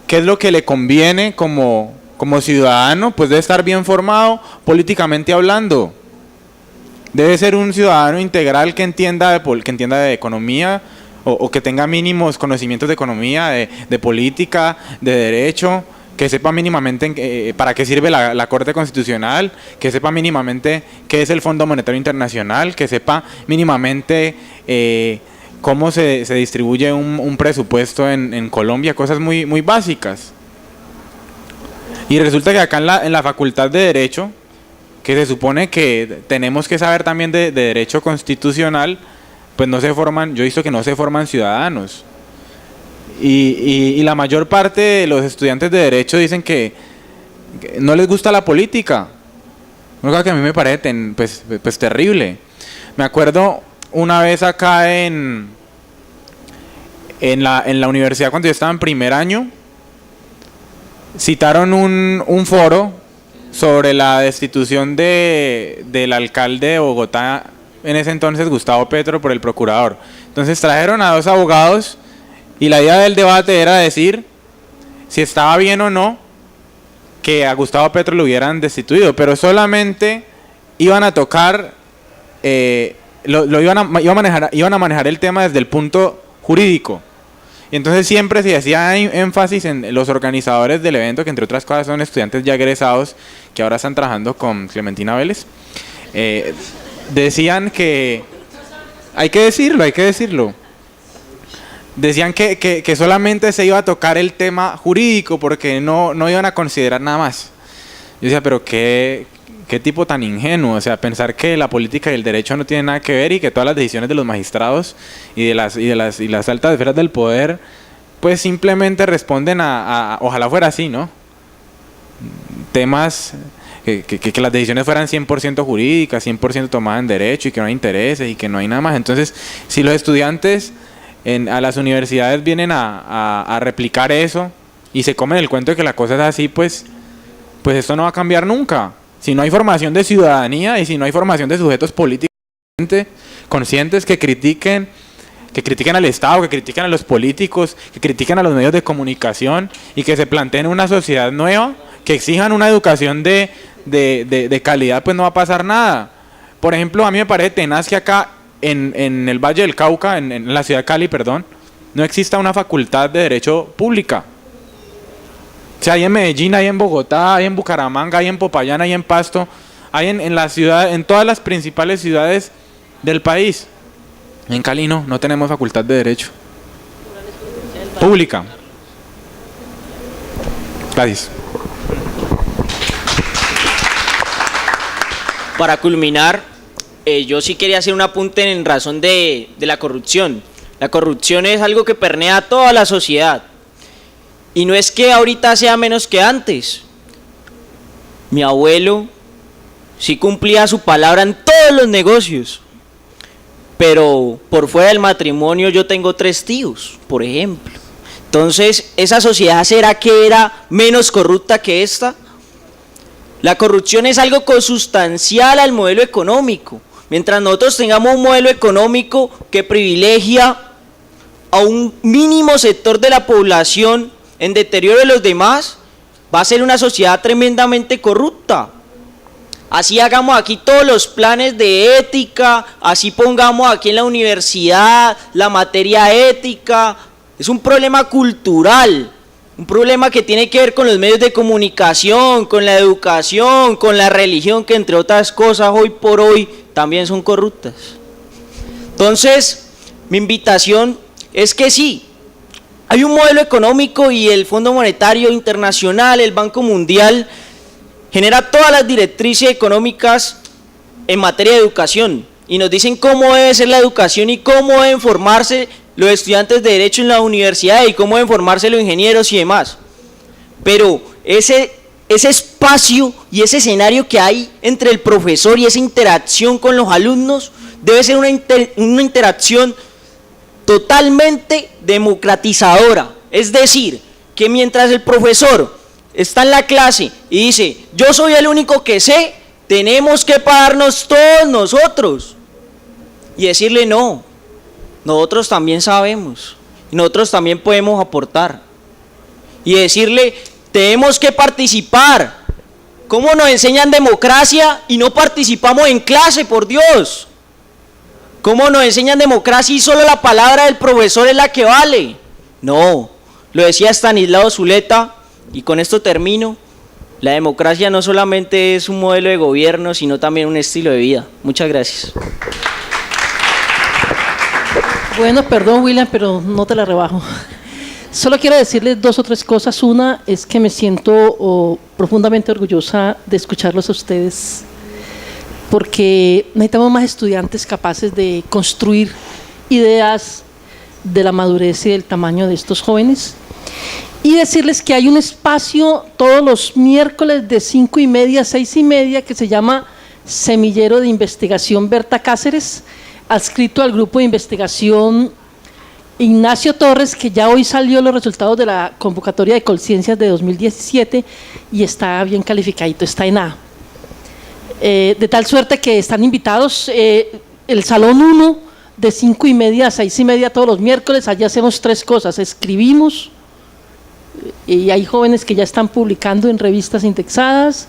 qué es lo que le conviene como ciudadano, pues debe estar bien formado políticamente hablando, debe ser un ciudadano integral que entienda de economía, o que tenga mínimos conocimientos de economía, de política, de derecho, que sepa mínimamente para qué sirve la Corte Constitucional, que sepa mínimamente qué es el Fondo Monetario Internacional, que sepa mínimamente cómo se distribuye un presupuesto en Colombia, cosas muy, muy básicas. Y resulta que acá en la Facultad de Derecho, que se supone que tenemos que saber también de Derecho Constitucional, pues no se forman, yo he visto que no se forman ciudadanos. Y la mayor parte de los estudiantes de Derecho dicen que no les gusta la política. Una cosa que a mí me parece pues terrible. Me acuerdo una vez acá en la universidad, cuando yo estaba en primer año, citaron un foro sobre la destitución del alcalde de Bogotá, en ese entonces Gustavo Petro, por el procurador. Entonces trajeron a 2 abogados y la idea del debate era decir si estaba bien o no que a Gustavo Petro lo hubieran destituido, pero solamente iban a tocar, iban a manejar el tema desde el punto jurídico. Y entonces siempre se hacía énfasis en los organizadores del evento, que entre otras cosas son estudiantes ya egresados que ahora están trabajando con Clementina Vélez. Decían que, hay que decirlo, decían que solamente se iba a tocar el tema jurídico porque no iban a considerar nada más. Yo decía, pero qué tipo tan ingenuo, o sea, pensar que la política y el derecho no tienen nada que ver y que todas las decisiones de los magistrados y de las altas esferas del poder pues simplemente responden a ojalá fuera así, ¿no? Temas que las decisiones fueran 100% jurídicas, 100% tomadas en derecho y que no hay intereses y que no hay nada más. Entonces, si los estudiantes a las universidades vienen a replicar eso y se comen el cuento de que la cosa es así, pues esto no va a cambiar nunca. Si no hay formación de ciudadanía y si no hay formación de sujetos políticos conscientes que critiquen al Estado, que critiquen a los políticos, que critiquen a los medios de comunicación y que se planteen una sociedad nueva, que exijan una educación de calidad, pues no va a pasar nada. Por ejemplo, a mí me parece tenaz que acá en el Valle del Cauca, en la ciudad de Cali, no exista una facultad de Derecho pública. O sea, hay en Medellín, hay en Bogotá, hay en Bucaramanga, hay en Popayán, hay en Pasto, hay en todas las principales ciudades del país. En Cali no tenemos facultad de Derecho pública. Gracias. Para culminar, yo sí quería hacer un apunte en razón de la corrupción. La corrupción es algo que permea a toda la sociedad. Y no es que ahorita sea menos que antes. Mi abuelo sí cumplía su palabra en todos los negocios. Pero por fuera del matrimonio yo tengo 3 tíos, por ejemplo. Entonces, ¿esa sociedad será que era menos corrupta que esta? La corrupción es algo consustancial al modelo económico. Mientras nosotros tengamos un modelo económico que privilegia a un mínimo sector de la población en deterioro de los demás, va a ser una sociedad tremendamente corrupta. Así hagamos aquí todos los planes de ética, así pongamos aquí en la universidad la materia ética. Es un problema cultural, un problema que tiene que ver con los medios de comunicación, con la educación, con la religión, que entre otras cosas hoy por hoy también son corruptas. Entonces, mi invitación es que sí, hay un modelo económico y el Fondo Monetario Internacional, el Banco Mundial, genera todas las directrices económicas en materia de educación y nos dicen cómo debe ser la educación y cómo deben formarse los estudiantes de Derecho en la universidad y cómo deben formarse los ingenieros y demás. Pero ese espacio y ese escenario que hay entre el profesor y esa interacción con los alumnos debe ser una interacción totalmente democratizadora. Es decir, que mientras el profesor está en la clase y dice, yo soy el único que sé, tenemos que pararnos todos nosotros y decirle no, nosotros también sabemos, nosotros también podemos aportar y decirle, tenemos que participar. ¿Cómo nos enseñan democracia y no participamos en clase, por Dios? ¿Cómo nos enseñan democracia y solo la palabra del profesor es la que vale? No, lo decía Estanislao Zuleta, y con esto termino, la democracia no solamente es un modelo de gobierno, sino también un estilo de vida. Muchas gracias. Bueno, perdón, William, pero no te la rebajo. Solo quiero decirles 2 o 3 cosas. Una es que me siento profundamente orgullosa de escucharlos a ustedes, porque necesitamos más estudiantes capaces de construir ideas de la madurez y del tamaño de estos jóvenes. Y decirles que hay un espacio todos los miércoles de 5:30 a 6:30 que se llama Semillero de Investigación Berta Cáceres, adscrito al grupo de investigación Ignacio Torres, que ya hoy salió los resultados de la convocatoria de Colciencias de 2017 y está bien calificadito, está en A. De tal suerte que están invitados el Salón 1 de 5:30 a 6:30 todos los miércoles. Allí hacemos 3 cosas: escribimos, y hay jóvenes que ya están publicando en revistas indexadas,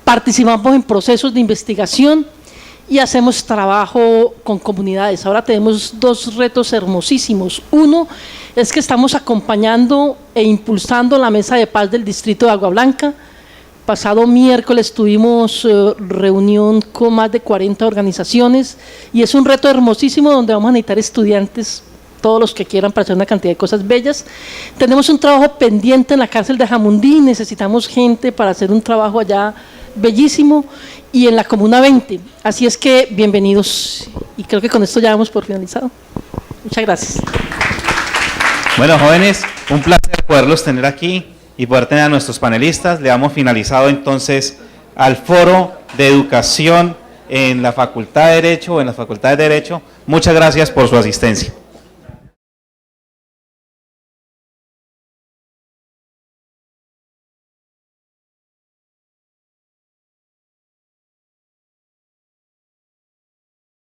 participamos en procesos de investigación y hacemos trabajo con comunidades. Ahora tenemos 2 retos hermosísimos. Uno es que estamos acompañando e impulsando la Mesa de Paz del Distrito de Agua Blanca. Pasado miércoles tuvimos reunión con más de 40 organizaciones y es un reto hermosísimo donde vamos a necesitar estudiantes, todos los que quieran, para hacer una cantidad de cosas bellas. Tenemos un trabajo pendiente en la cárcel de Jamundí, necesitamos gente para hacer un trabajo allá bellísimo, y en la Comuna 20. Así es que bienvenidos, y creo que con esto ya vamos por finalizado. Muchas gracias. Bueno, jóvenes, un placer poderlos tener aquí y poder tener a nuestros panelistas. Le damos finalizado entonces al foro de educación en la Facultad de Derecho o en las facultades de Derecho. Muchas gracias por su asistencia.